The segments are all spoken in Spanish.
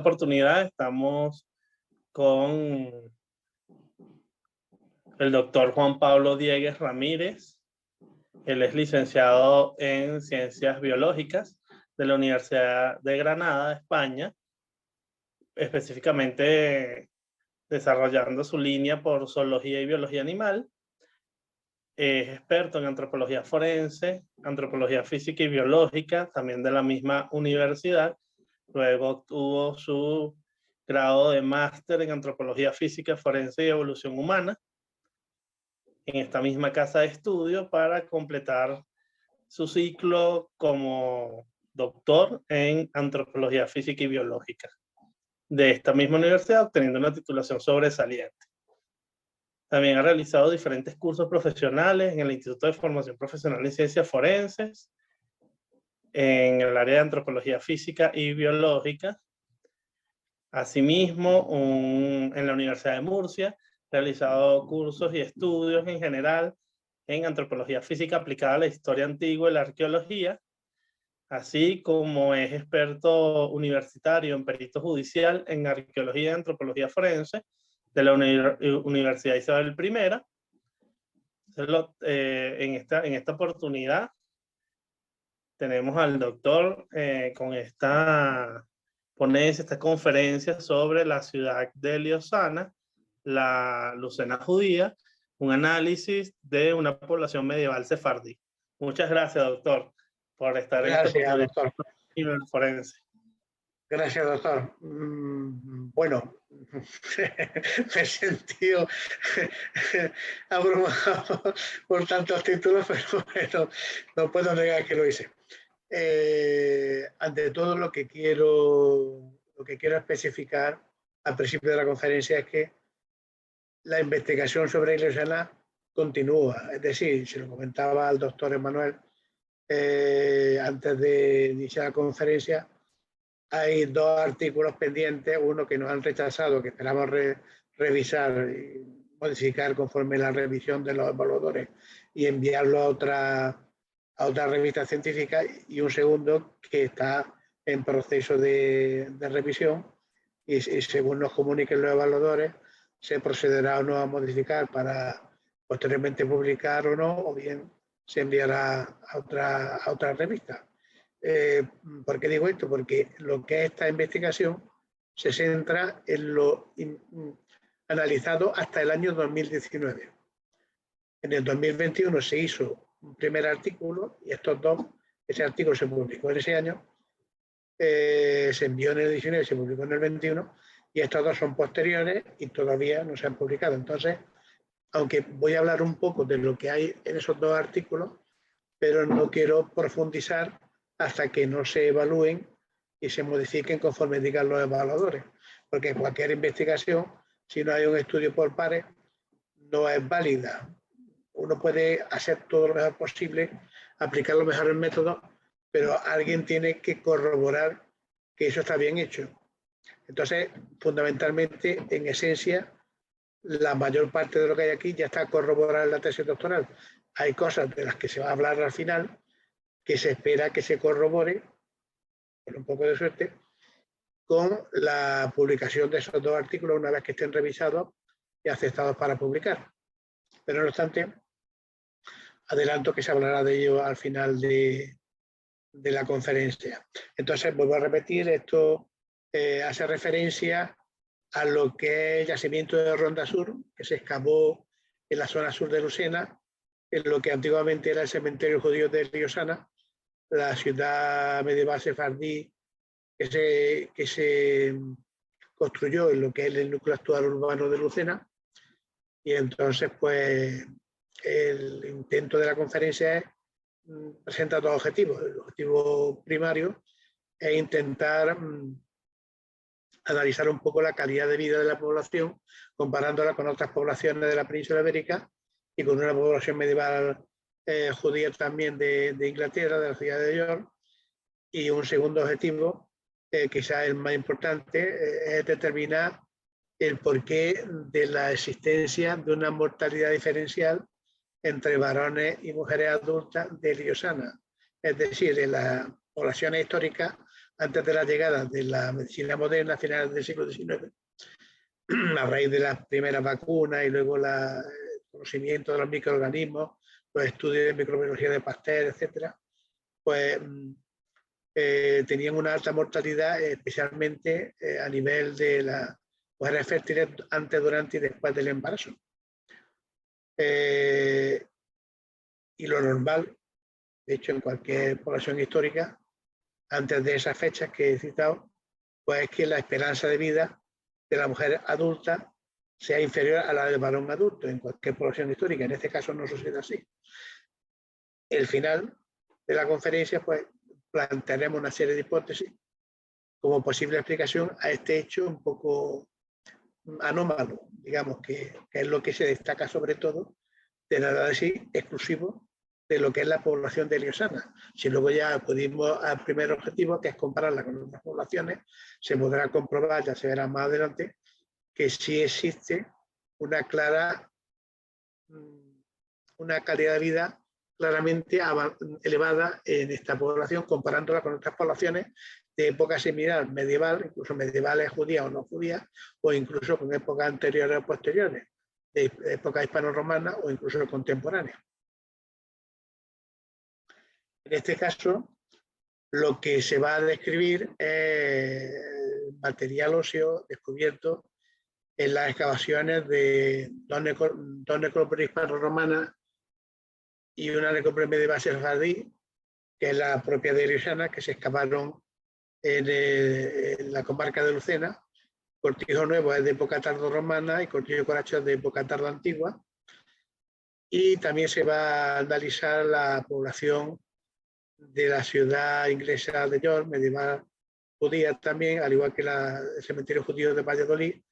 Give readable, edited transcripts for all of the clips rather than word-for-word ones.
oportunidad estamos con el doctor Juan Pablo Diegues Ramírez. Él es licenciado en Ciencias Biológicas de la Universidad de Granada, España, específicamente desarrollando su línea por zoología y biología animal. Es experto en antropología forense, antropología física y biológica, también de la misma universidad. Luego obtuvo su grado de máster en antropología física, forense y evolución humana en esta misma casa de estudio para completar su ciclo como doctor en antropología física y biológica de esta misma universidad, obteniendo una titulación sobresaliente. También ha realizado diferentes cursos profesionales en el Instituto de Formación Profesional en Ciencias Forenses, en el área de antropología física y biológica. Asimismo, en la Universidad de Murcia, ha realizado cursos y estudios en general en antropología física aplicada a la historia antigua y la arqueología, así como es experto universitario en perito judicial en arqueología y antropología forense de la Universidad Isabel I. En esta oportunidad tenemos al doctor con esta ponencia, esta conferencia sobre la ciudad de Liozana, la Lucena judía, un análisis de una población medieval sefardí. Muchas gracias, doctor, por estar en esta oportunidad forense. Gracias, doctor. Bueno, me he sentido abrumado por tantos títulos, pero bueno, no puedo negar que lo hice. Ante todo, lo que quiero especificar al principio de la conferencia es que la investigación sobre Liozana continúa. Es decir, se lo comentaba al doctor Emanuel antes de iniciar la conferencia, hay dos artículos pendientes, uno que nos han rechazado, que esperamos revisar y modificar conforme la revisión de los evaluadores y enviarlo a otra revista científica, y un segundo que está en proceso de revisión y según nos comuniquen los evaluadores se procederá o no a modificar para posteriormente publicar o no, o bien se enviará a otra revista. ¿Por qué digo esto? Porque lo que es esta investigación se centra en lo analizado hasta el año 2019. En el 2021 se hizo un primer artículo y ese artículo se publicó en ese año, se envió en el 19 y se publicó en el 21, y estos dos son posteriores y todavía no se han publicado. Entonces, aunque voy a hablar un poco de lo que hay en esos dos artículos, pero no quiero profundizar hasta que no se evalúen y se modifiquen conforme digan los evaluadores, porque cualquier investigación, si no hay un estudio por pares, no es válida. Uno puede hacer todo lo mejor posible, aplicar los mejores métodos, pero alguien tiene que corroborar que eso está bien hecho. Entonces, fundamentalmente, en esencia, la mayor parte de lo que hay aquí ya está corroborado en la tesis doctoral. Hay cosas de las que se va a hablar al final que se espera que se corrobore, con un poco de suerte, con la publicación de esos dos artículos una vez que estén revisados y aceptados para publicar. Pero no obstante, adelanto que se hablará de ello al final de la conferencia. Entonces, vuelvo a repetir, esto hace referencia a lo que es el yacimiento de Ronda Sur, que se excavó en la zona sur de Lucena, en lo que antiguamente era el cementerio judío de Liozana, la ciudad medieval sefardí que se construyó en lo que es el núcleo actual urbano de Lucena. Y entonces, pues, el intento de la conferencia presenta dos objetivos. El objetivo primario es intentar analizar un poco la calidad de vida de la población, comparándola con otras poblaciones de la península ibérica y con una población medieval judía también de Inglaterra, de la ciudad de York. Y un segundo objetivo, quizás el más importante, es determinar el porqué de la existencia de una mortalidad diferencial entre varones y mujeres adultas de Liozana. Es decir, en las poblaciones históricas antes de la llegada de la medicina moderna a finales del siglo XIX, a raíz de las primeras vacunas y luego el conocimiento de los microorganismos, los estudios de microbiología de Pasteur, etcétera, pues tenían una alta mortalidad, especialmente a nivel de las mujeres fértiles antes, durante y después del embarazo. Y lo normal, de hecho, en cualquier población histórica, antes de esas fechas que he citado, pues es que la esperanza de vida de la mujer adulta sea inferior a la del varón adulto en cualquier población histórica. En este caso no sucede así. El final de la conferencia, pues plantearemos una serie de hipótesis como posible explicación a este hecho un poco anómalo, digamos, que es lo que se destaca sobre todo del análisis exclusivo de lo que es la población de Eliosana. Si luego ya acudimos al primer objetivo, que es compararla con otras poblaciones, se podrá comprobar, ya se verá más adelante, que sí existe una clara, una calidad de vida claramente elevada en esta población, comparándola con otras poblaciones de época similar, medieval, incluso medievales judías o no judías, o incluso con épocas anteriores o posteriores, de época hispano-romana o incluso contemporánea. En este caso, lo que se va a describir es material óseo descubierto en las excavaciones de dos necrópolis hispano-romanas y una necrópolis medieval sefardí, que es la propia de Eliosana, que se excavaron en la comarca de Lucena. Cortijo Nuevo es de época tardorromana y Cortijo Coracho es de época tardoantigua. Y también se va a analizar la población de la ciudad inglesa de York, medieval judía también, al igual que el cementerio judío de Valladolid,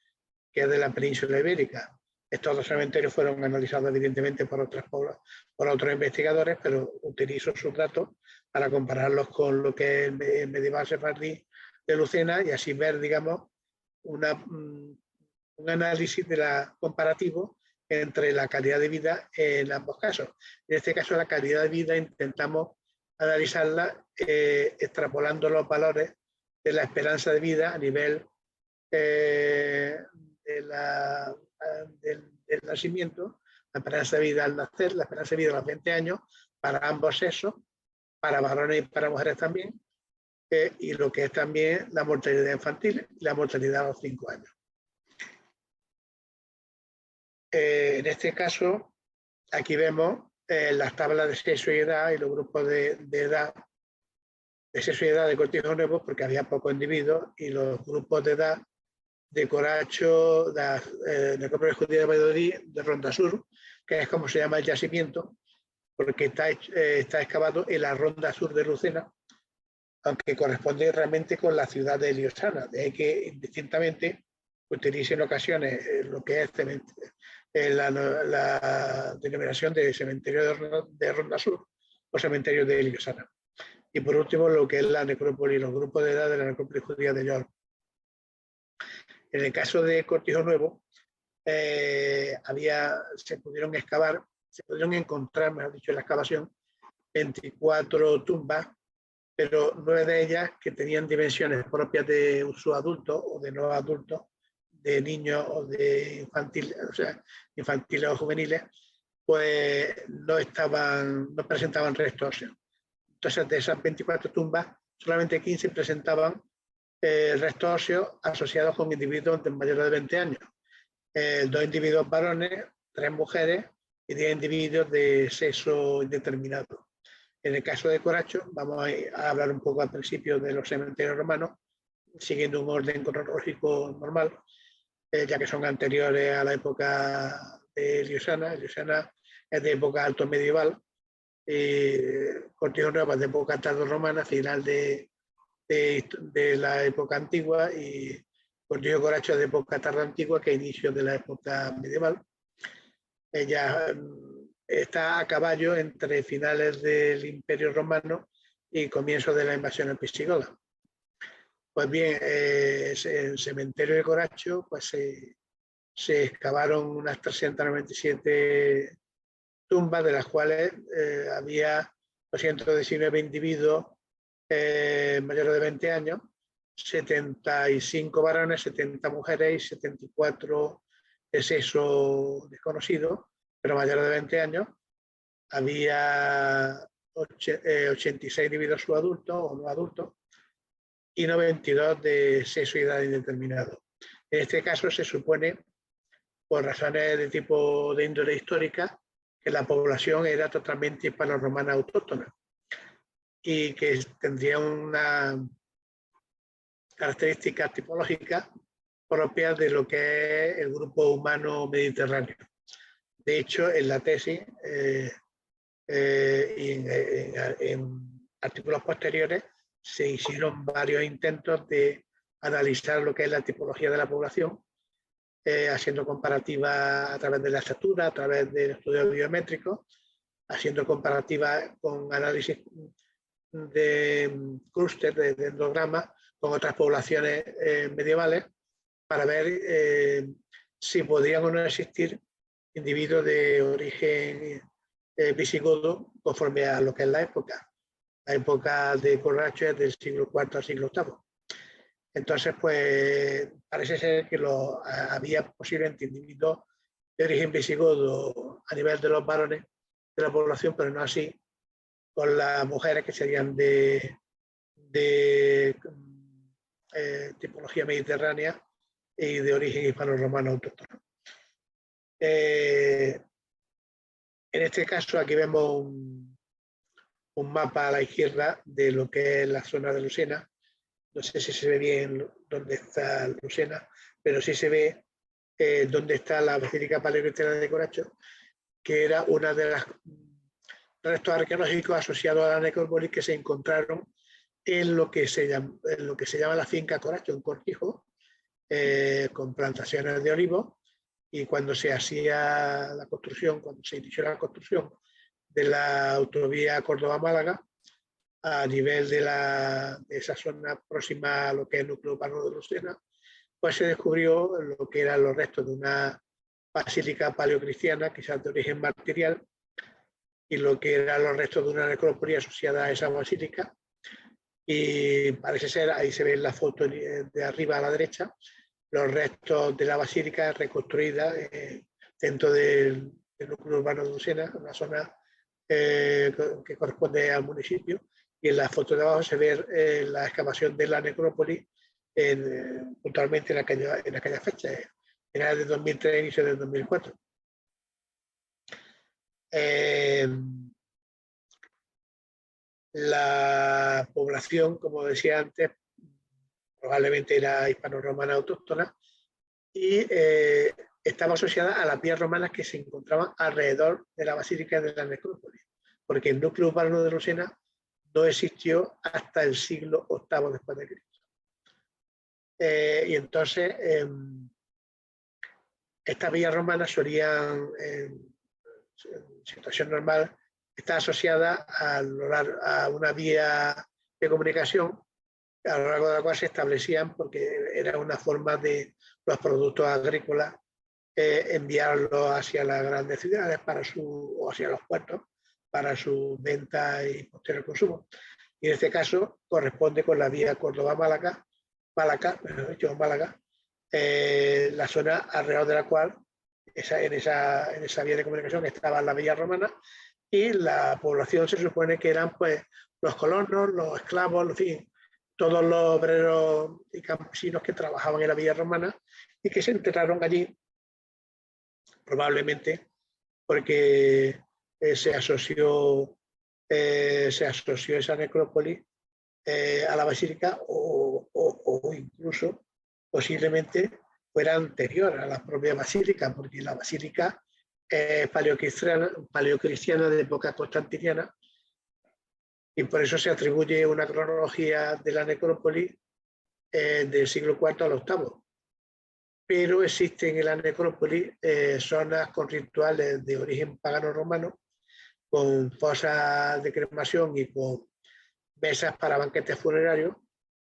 que es de la península ibérica. Estos dos cementerios fueron analizados evidentemente por otros investigadores, pero utilizo sus datos para compararlos con lo que es el medieval sefardí de Lucena y así ver, digamos, un análisis comparativo entre la calidad de vida en ambos casos. En este caso, la calidad de vida intentamos analizarla extrapolando los valores de la esperanza de vida a nivel del nacimiento, la esperanza de vida al nacer, la esperanza de vida a los 20 años, para ambos sexos, para varones y para mujeres también, y lo que es también la mortalidad infantil y la mortalidad a los 5 años. En este caso, aquí vemos las tablas de sexo y edad y los grupos de edad, de sexo y edad de Cortijo Nuevo, porque había pocos individuos, y los grupos de edad de Coracho, de Necrópolis Judía de Valladolid, de Ronda Sur, que es como se llama el yacimiento, porque está excavado en la Ronda Sur de Lucena, aunque corresponde realmente con la ciudad de Eliosana, de ahí que indistintamente utilice en ocasiones lo que es la denominación de cementerio de Ronda Sur o cementerio de Eliosana. Y por último, lo que es la necrópolis, los grupos de edad de la necrópolis judía de York. En el caso de Cortijo Nuevo, se pudieron encontrar, mejor dicho, en la excavación, 24 tumbas, pero 9 de ellas que tenían dimensiones propias de uso adulto o de no adultos, de niños o de infantiles, o sea, infantiles o juveniles, pues no presentaban restos óseos. Entonces, de esas 24 tumbas, solamente 15 presentaban restos óseos asociados con individuos de mayores de 20 años. 2 individuos varones, 3 mujeres y 10 individuos de sexo indeterminado. En el caso de Coracho, vamos a hablar un poco al principio de los cementerios romanos, siguiendo un orden cronológico normal, ya que son anteriores a la época de Eliosana. Eliosana es de época alto medieval, Cortijo Nuevo es de época tardorromana, final de la época antigua, y Cortijo Coracho es de época tardoantigua, que es inicio de la época medieval. Ella está a caballo entre finales del Imperio Romano y comienzo de la invasión visigoda. Pues bien, en el cementerio de Coracho pues se excavaron unas 397 tumbas, de las cuales había 219 individuos mayores de 20 años, 75 varones, 70 mujeres y 74 de sexo desconocido, pero mayores de 20 años. Había 86 individuos subadultos o no adultos y 92 de sexo y edad indeterminado. En este caso se supone, por razones de tipo de índole histórica, que la población era totalmente hispano-romana autóctona y que tendría una características tipológicas propias de lo que es el grupo humano mediterráneo. De hecho, en la tesis y en artículos posteriores se hicieron varios intentos de analizar lo que es la tipología de la población, haciendo comparativas a través de la estatura, a través del estudio biométrico, haciendo comparativas con análisis de clúster, de endogramas, con otras poblaciones medievales, para ver si podían o no existir individuos de origen visigodo conforme a lo que es la época. La época de Corracho es del siglo IV al siglo VIII. Entonces, pues parece ser que había posiblemente individuos de origen visigodo a nivel de los varones de la población, pero no así con las mujeres, que serían de tipología mediterránea y de origen hispano-romano autóctono. En este caso, aquí vemos un mapa a la izquierda de lo que es la zona de Lucena. No sé si se ve bien dónde está Lucena, pero sí se ve dónde está la Basílica Paleocristiana de Corracho, que era una de las restos arqueológicos asociados a la necrópolis que se encontraron en lo que se llama la finca Corracho, un cortijo, con plantaciones de olivos, y cuando se hacía la construcción, cuando se inició la construcción de la autovía Córdoba-Málaga, a nivel de esa zona próxima a lo que es el núcleo urbano de Lucena, pues se descubrió lo que eran los restos de una basílica paleocristiana, quizás de origen martirial, y lo que eran los restos de una necrópolis asociada a esa basílica. Y parece ser, ahí se ve en la foto de arriba a la derecha, los restos de la basílica reconstruida dentro del núcleo urbano de Lucena, una zona que corresponde al municipio, y en la foto de abajo se ve la excavación de la necrópolis puntualmente en aquella fecha, era de 2003, inicio del 2004. La población, como decía antes, probablemente era hispano-romana autóctona y estaba asociada a las vías romanas que se encontraban alrededor de la basílica de la necrópolis, porque el núcleo urbano de Lucena no existió hasta el siglo VIII después de Cristo. Y entonces estas vías romanas solían, en situación normal, estar asociadas a una vía de comunicación a lo largo de la cual se establecían, porque era una forma de los productos agrícolas enviarlos hacia las grandes ciudades o hacia los puertos para su venta y posterior consumo. Y en este caso corresponde con la vía Córdoba-Málaga, la zona alrededor de la cual en esa vía de comunicación estaba la vía romana, y la población se supone que eran pues los colonos, los esclavos, en fin, todos los obreros y campesinos que trabajaban en la vía romana y que se enterraron allí, probablemente porque se asoció esa necrópolis a la basílica, o incluso posiblemente fuera anterior a la propia basílica, porque la basílica es paleocristiana de época constantiniana, y por eso se atribuye una cronología de la necrópolis del siglo IV al VIII. Pero existen en la necrópolis zonas con rituales de origen pagano romano, con fosas de cremación y con mesas para banquetes funerarios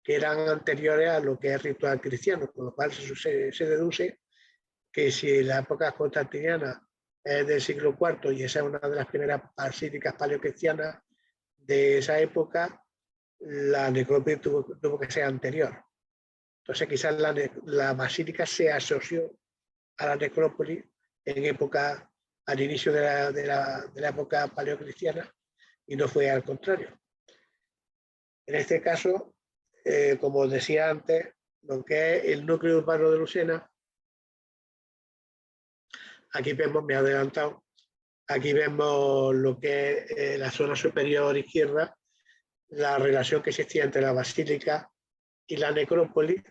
que eran anteriores a lo que es ritual cristiano, con lo cual se deduce que si la época constantiniana es del siglo IV y esa es una de las primeras basílicas paleocristianas de esa época, la necrópolis tuvo que ser anterior. Entonces quizás la basílica se asoció a la necrópolis en época, al inicio de la época paleocristiana, y no fue al contrario. En este caso, como decía antes, lo que es el núcleo urbano de Lucena, aquí vemos, me he adelantado, aquí vemos lo que es la zona superior izquierda, la relación que existía entre la basílica y la necrópolis.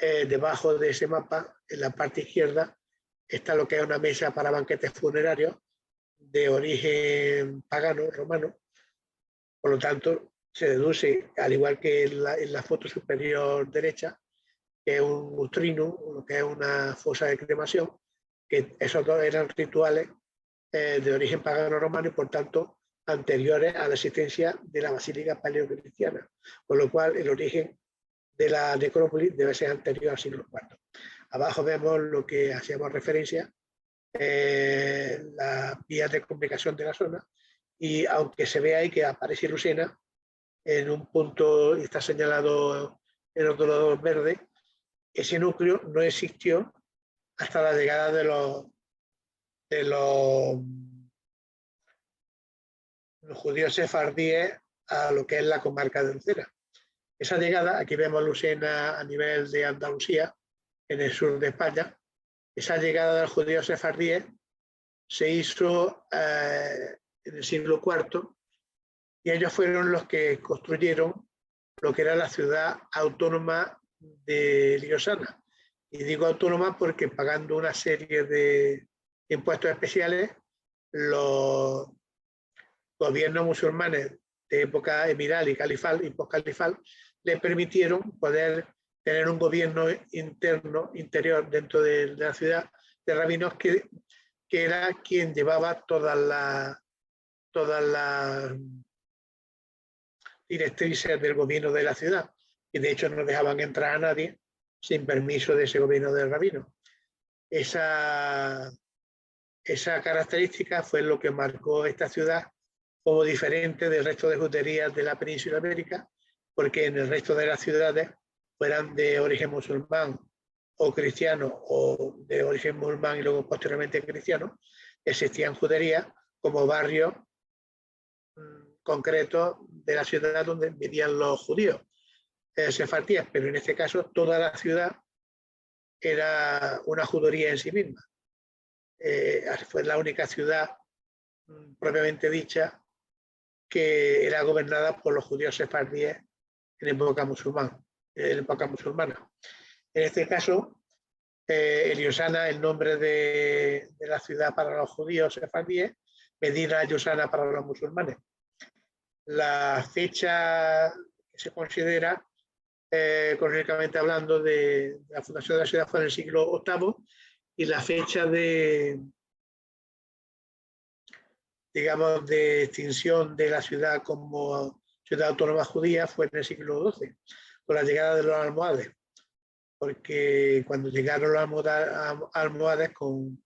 Debajo de ese mapa, en la parte izquierda, está lo que es una mesa para banquetes funerarios de origen pagano, romano. Por lo tanto, se deduce, al igual que en la foto superior derecha, que es un utrino, lo que es una fosa de cremación, que esos dos eran rituales de origen pagano romano y por tanto anteriores a la existencia de la basílica paleocristiana, con lo cual el origen de la necrópolis debe ser anterior al siglo IV. Abajo vemos lo que hacíamos referencia, las vías de comunicación de la zona, y aunque se ve ahí que aparece Lucena en un punto y está señalado en otro lado verde, ese núcleo no existió hasta la llegada de los judíos sefardíes a lo que es la comarca de Lucena. Esa llegada, aquí vemos Lucena a nivel de Andalucía, en el sur de España, esa llegada de los judíos sefardíes se hizo en el siglo IV y ellos fueron los que construyeron lo que era la ciudad autónoma de Liosana. Y digo autónoma porque pagando una serie de impuestos especiales, los gobiernos musulmanes de época emiral y califal y postcalifal le permitieron poder tener un gobierno interno, interior dentro de la ciudad de rabinos que era quien llevaba todas las directrices del gobierno de la ciudad, y de hecho no dejaban entrar a nadie sin permiso de ese gobierno del rabino. Esa característica fue lo que marcó esta ciudad como diferente del resto de juderías de la península ibérica, porque en el resto de las ciudades, fueran de origen musulmán o cristiano, o de origen musulmán y luego posteriormente cristiano, existían juderías como barrios concretos de la ciudad donde vivían los judíos sefardíes, pero en este caso toda la ciudad era una judería en sí misma. Fue la única ciudad propiamente dicha que era gobernada por los judíos sefardíes en época musulmana. En este caso, Eliosana, el nombre de la ciudad para los judíos sefardíes, Medina Yosana para los musulmanes. La fecha que se considera, cronológicamente hablando, de la fundación de la ciudad fue en el siglo VIII, y la fecha de extinción de la ciudad como ciudad autónoma judía fue en el siglo XII, con la llegada de los almohades, porque cuando llegaron los almohades con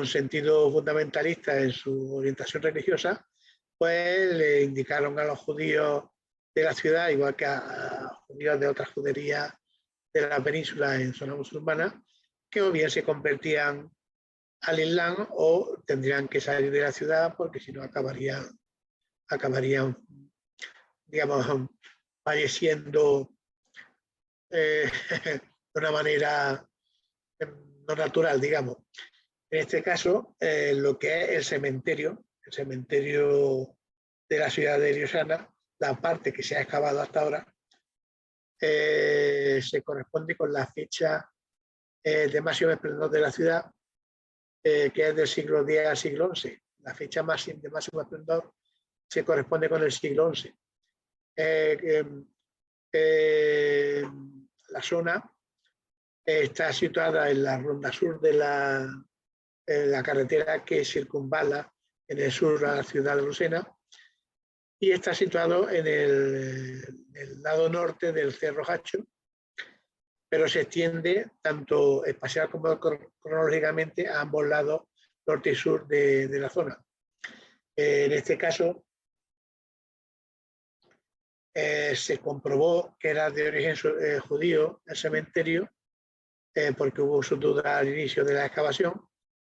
sentido fundamentalista en su orientación religiosa, pues le indicaron a los judíos de la ciudad, igual que a judíos de otras juderías de la península en zona musulmana, que o bien se convertían al Islam o tendrían que salir de la ciudad, porque si no acabarían digamos, falleciendo de una manera no natural, digamos. En este caso, lo que es el cementerio de la ciudad de Liosana, la parte que se ha excavado hasta ahora, se corresponde con la fecha de máximo esplendor de la ciudad, que es del siglo X al siglo XI. La fecha de máximo esplendor se corresponde con el siglo XI. La zona está situada en la ronda sur de la carretera que circunvala en el sur a la ciudad de Lucena, y está situado en el lado norte del Cerro Hacho, pero se extiende tanto espacial como cronológicamente a ambos lados, norte y sur de la zona. En este caso, se comprobó que era de origen judío el cementerio, porque hubo sus dudas al inicio de la excavación.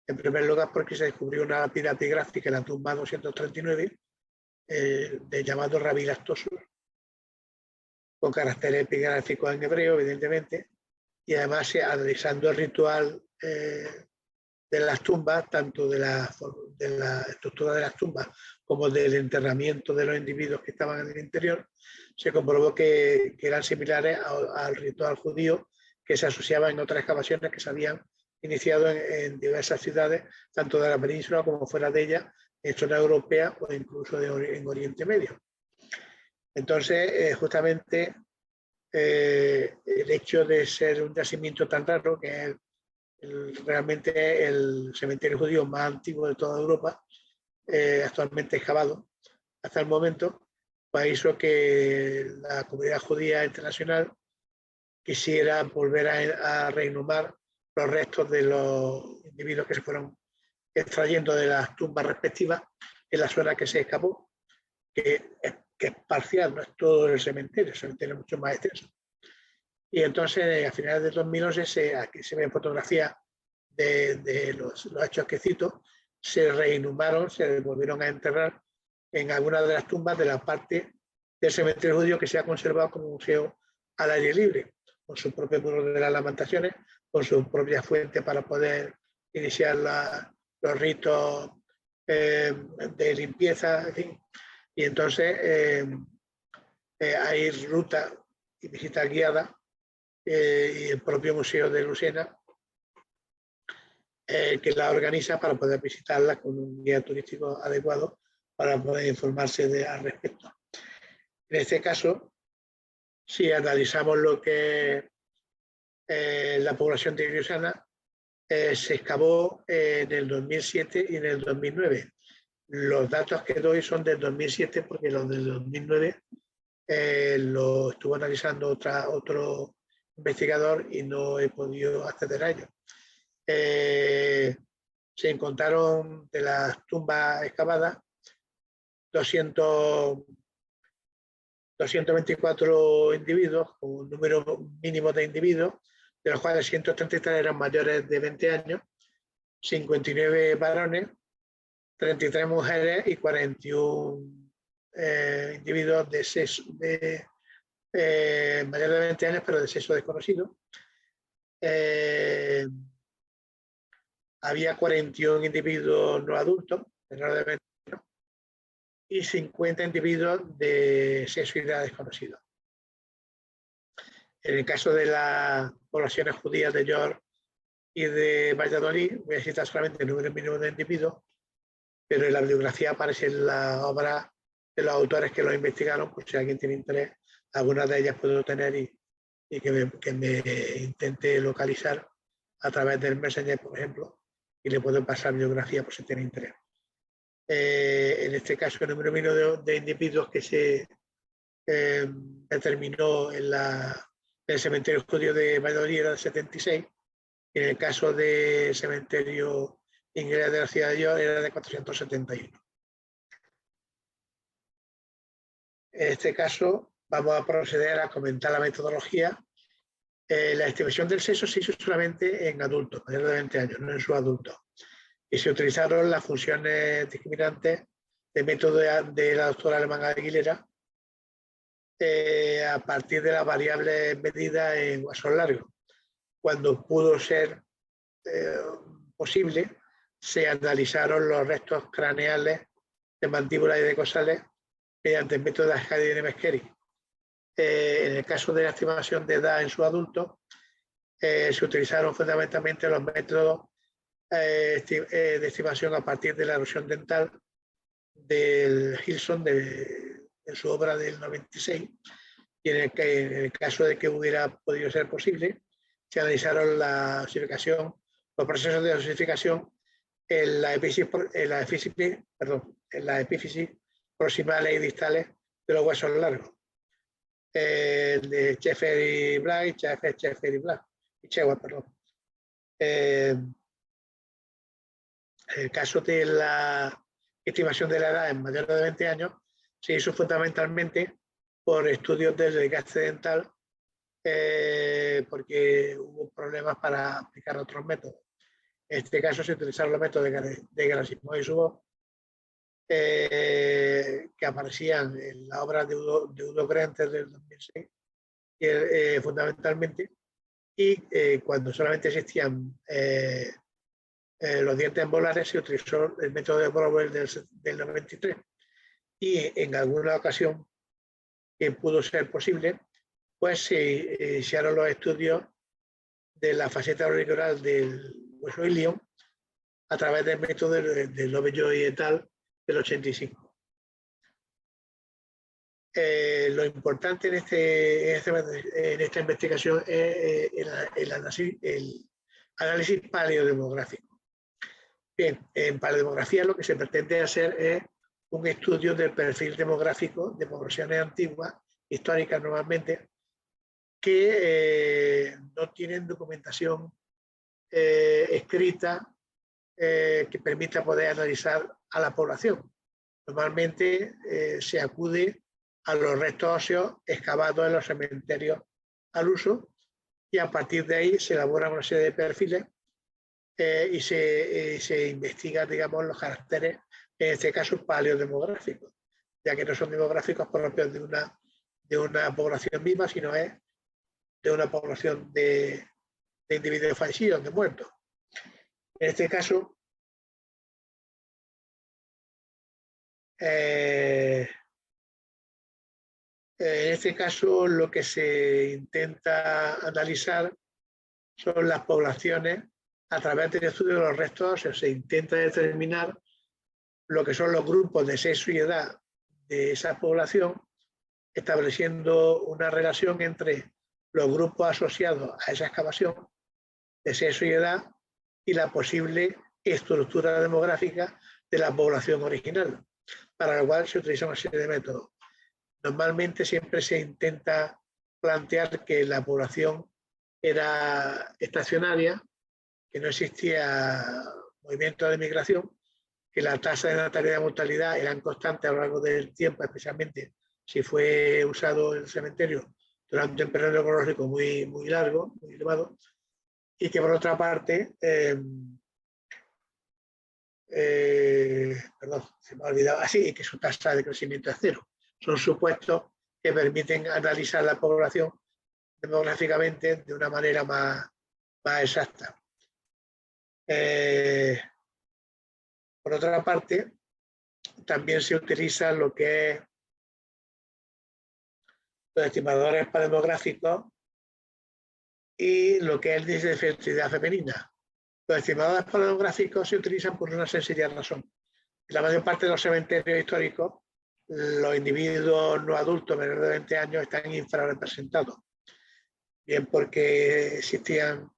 En primer lugar, porque se descubrió una lápida epigráfica en la tumba 239 de llamado Rabí Lactosus, con caracteres epigráficos en hebreo, evidentemente, y además analizando el ritual de las tumbas, tanto de la estructura de las tumbas como del enterramiento de los individuos que estaban en el interior, se comprobó que eran similares al ritual judío que se asociaba en otras excavaciones que se habían iniciado en diversas ciudades, tanto de la península como fuera de ella, en zona europea o incluso en Oriente Medio. Entonces, justamente el hecho de ser un yacimiento tan raro, que es realmente el cementerio judío más antiguo de toda Europa, actualmente excavado hasta el momento, pues hizo que la comunidad judía internacional quisiera volver a reinhumar los restos de los individuos que se fueron extrayendo de las tumbas respectivas en la zona que se escapó, que es parcial, no es todo el cementerio es mucho más extenso. Y entonces, a finales de 2011, aquí se ven fotografías de los hechos que cito, se reinhumaron, se volvieron a enterrar en algunas de las tumbas de la parte del cementerio judío que se ha conservado como museo al aire libre, con su propio muro de las lamentaciones, con su propia fuente para poder iniciar los ritos de limpieza, en fin. Y entonces hay rutas y visitas guiadas y el propio Museo de Lucena que la organiza para poder visitarla con un guía turístico adecuado para poder informarse al respecto. En este caso, si analizamos lo que la población de Iriosana, se excavó en el 2007 y en el 2009. Los datos que doy son del 2007 porque los del 2009 lo estuvo analizando otro investigador y no he podido acceder a ello. Se encontraron de las tumbas excavadas 224 individuos, con un número mínimo de individuos, de los cuales 133 eran mayores de 20 años, 59 varones, 33 mujeres y 41 individuos de sexo, mayores de 20 años, pero de sexo desconocido. Había 41 individuos no adultos, menores de 20 años, y 50 individuos de sexo y edad desconocido. En el caso de las poblaciones judías de York y de Valladolid, voy a citar solamente el número mínimo de individuos, pero en la bibliografía aparecen las obras de los autores que lo investigaron, por si alguien tiene interés, algunas de ellas puedo tener y que me intente localizar a través del Messenger, por ejemplo, y le puedo pasar bibliografía por si tiene interés. En este caso, el número mínimo de individuos que se determinó en el cementerio judío de Valladolid era de 76, y en el caso del cementerio inglés de la ciudad de York era de 471. En este caso, vamos a proceder a comentar la metodología. La estimación del sexo se hizo solamente en adultos, mayores de 20 años, no en subadultos. Y se utilizaron las funciones discriminantes del método de la doctora alemana Aguilera a partir de las variables medidas en huesos largos. Cuando pudo ser posible, se analizaron los restos craneales de mandíbulas y de cosales mediante el método de Ascadi y Mesqueri. En el caso de la estimación de edad en sus adultos, se utilizaron fundamentalmente los métodos de estimación a partir de la erosión dental del Gilson en su obra del 96, y en el caso de que hubiera podido ser posible, se analizaron la osificación, los procesos de osificación en la epífisis proximales y distales de los huesos largos, de Schaeffer y Black, Schaeffer y Black, y Chewar, perdón. En el caso de la estimación de la edad en mayores de 20 años, se hizo fundamentalmente por estudios del desgaste dental, porque hubo problemas para aplicar otros métodos. En este caso se utilizaron los métodos de Gerasimov y Zuboff, que aparecían en la obra de Udo Krenter del 2006, fundamentalmente, y cuando solamente existían los dientes molares se utilizó el método de Brouwer del 93, y en alguna ocasión que pudo ser posible, pues se hicieron los estudios de la faceta auricular del hueso ilion a través del método de Lovejoy et al. Del 85. Lo importante en esta investigación es el análisis paleodemográfico. Bien, en paleodemografía lo que se pretende hacer es un estudio del perfil demográfico de poblaciones antiguas, históricas normalmente, que no tienen documentación escrita que permita poder analizar a la población. Normalmente se acude a los restos óseos excavados en los cementerios al uso, y a partir de ahí se elaboran una serie de perfiles y se investigan, digamos, los caracteres, en este caso paleodemográficos, ya que no son demográficos propios de una población misma, sino es de una población de individuos fallecidos, de muertos. En este caso, lo que se intenta analizar son las poblaciones a través del estudio de los restos óseos. Se intenta determinar lo que son los grupos de sexo y edad de esa población, estableciendo una relación entre los grupos asociados a esa excavación de sexo y edad y la posible estructura demográfica de la población original, para lo cual se utiliza una serie de métodos. Normalmente siempre se intenta plantear que la población era estacionaria, que no existía movimiento de migración, que la tasa de natalidad y mortalidad eran constantes a lo largo del tiempo, especialmente si fue usado el cementerio durante un periodo ecológico muy, muy largo, muy elevado, y que por otra parte, perdón, se me ha olvidado así, que su tasa de crecimiento es cero. Son supuestos que permiten analizar la población demográficamente de una manera más exacta. Por otra parte, también se utiliza lo que es los estimadores paleodemográficos y lo que es el índice de fertilidad femenina. Los estimadores paleodemográficos se utilizan por una sencilla razón. En la mayor parte de los cementerios históricos, los individuos no adultos menores de 20 años están infrarrepresentados. Bien porque existían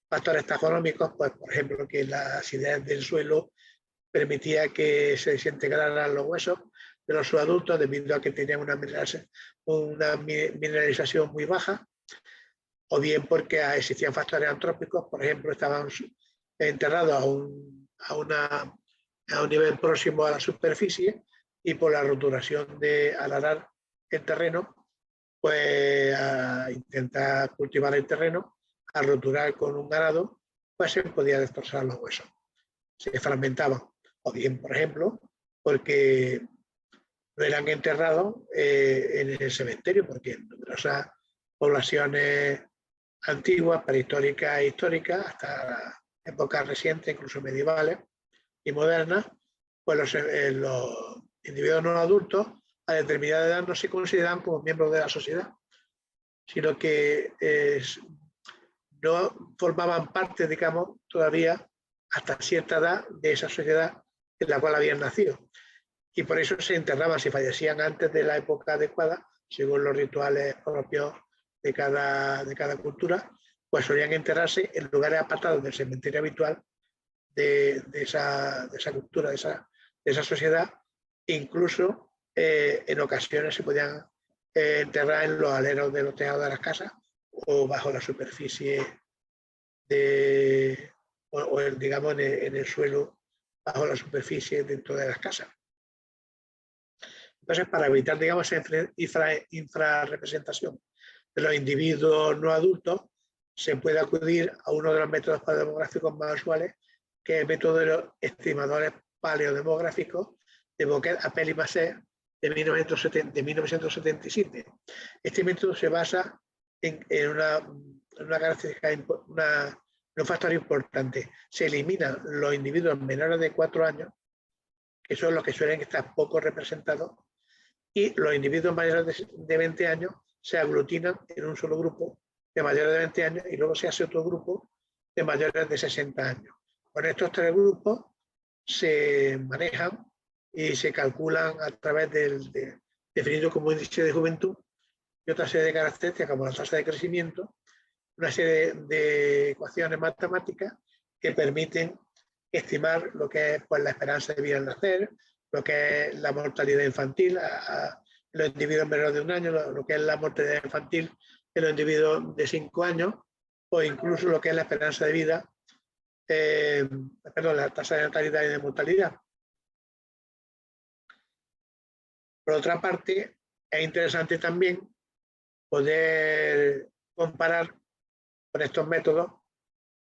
factores taxonómicos, pues, por ejemplo, que la acidez del suelo permitía que se desintegraran los huesos de los subadultos debido a que tenían una mineralización muy baja, o bien porque existían factores antrópicos, por ejemplo, estaban enterrados a un nivel próximo a la superficie, y por la roturación al arar el terreno, pues a intentar cultivar el terreno, al roturar con un arado, pues se podía destrozar los huesos, se fragmentaban. O bien, por ejemplo, porque no eran enterrados en el cementerio, porque en numerosas poblaciones antiguas, prehistóricas e históricas, hasta épocas recientes, incluso medievales y modernas, pues los individuos no adultos a determinada edad no se consideraban como miembros de la sociedad, sino que no formaban parte, digamos, todavía hasta cierta edad de esa sociedad en la cual habían nacido. Y por eso se enterraban, si fallecían antes de la época adecuada, según los rituales propios de cada cultura, pues solían enterrarse en lugares apartados del cementerio habitual de esa cultura, de esa sociedad. Incluso en ocasiones se podían enterrar en los aleros de los tejados de las casas o bajo la superficie digamos en el suelo, bajo la superficie dentro de las casas. Entonces, para evitar, digamos, esa infrarrepresentación de los individuos no adultos, se puede acudir a uno de los métodos paleodemográficos más usuales, que es el método de los estimadores paleodemográficos de Bocquet, Appel y Massé de 1977. Este método se basa en una característica, un factor importante. Se eliminan los individuos menores de 4 años, que son los que suelen estar poco representados, y los individuos mayores de 20 años se aglutinan en un solo grupo de mayores de 20 años y luego se hace otro grupo de mayores de 60 años. Con estos tres grupos se manejan y se calculan a través definido como índice de juventud y otra serie de características como la tasa de crecimiento, una serie de ecuaciones matemáticas que permiten estimar lo que es pues, la esperanza de vida al nacer, lo que es la mortalidad infantil a los individuos menores de 1 año, lo que es la mortalidad infantil en los individuos de 5 años, o incluso lo que es la esperanza de vida, la tasa de natalidad y de mortalidad. Por otra parte, es interesante también poder comparar con estos métodos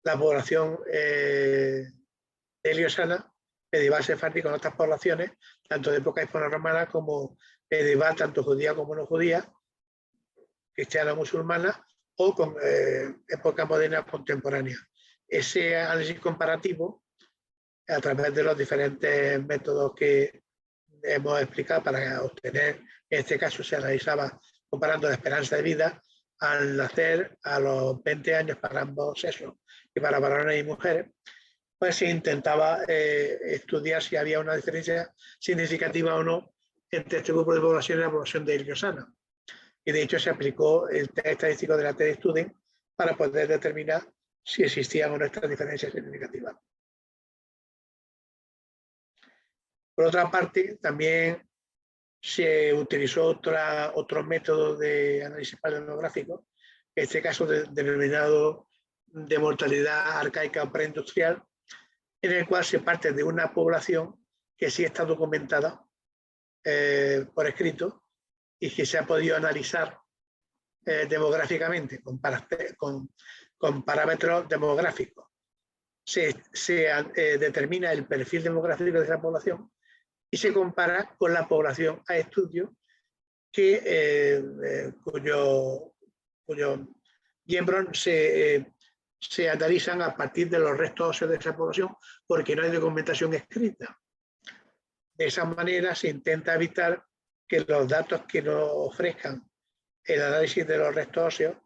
la población heliosana, medieval sefardí con otras poblaciones, tanto de época hispano-romana como medieval, tanto judía como no judía, cristiana o musulmana, o con época moderna contemporánea. Ese análisis comparativo, a través de los diferentes métodos que hemos explicado para obtener, en este caso se analizaba comparando la esperanza de vida al nacer a los 20 años para ambos sexos y para varones y mujeres, pues se intentaba estudiar si había una diferencia significativa o no entre este grupo de población y la población de heliosana. Y de hecho se aplicó el test estadístico de la TED-Student para poder determinar si existían o no estas diferencias significativas. Por otra parte, también se utilizó otro método de análisis paleodemográfico, en este caso denominado de mortalidad arcaica o preindustrial, en el cual se parte de una población que sí está documentada por escrito y que se ha podido analizar demográficamente con parámetros demográficos. Se determina el perfil demográfico de esa población y se compara con la población a estudio cuyo miembros se analizan a partir de los restos óseos de esa población porque no hay documentación escrita. De esa manera se intenta evitar que los datos que nos ofrezcan el análisis de los restos óseos,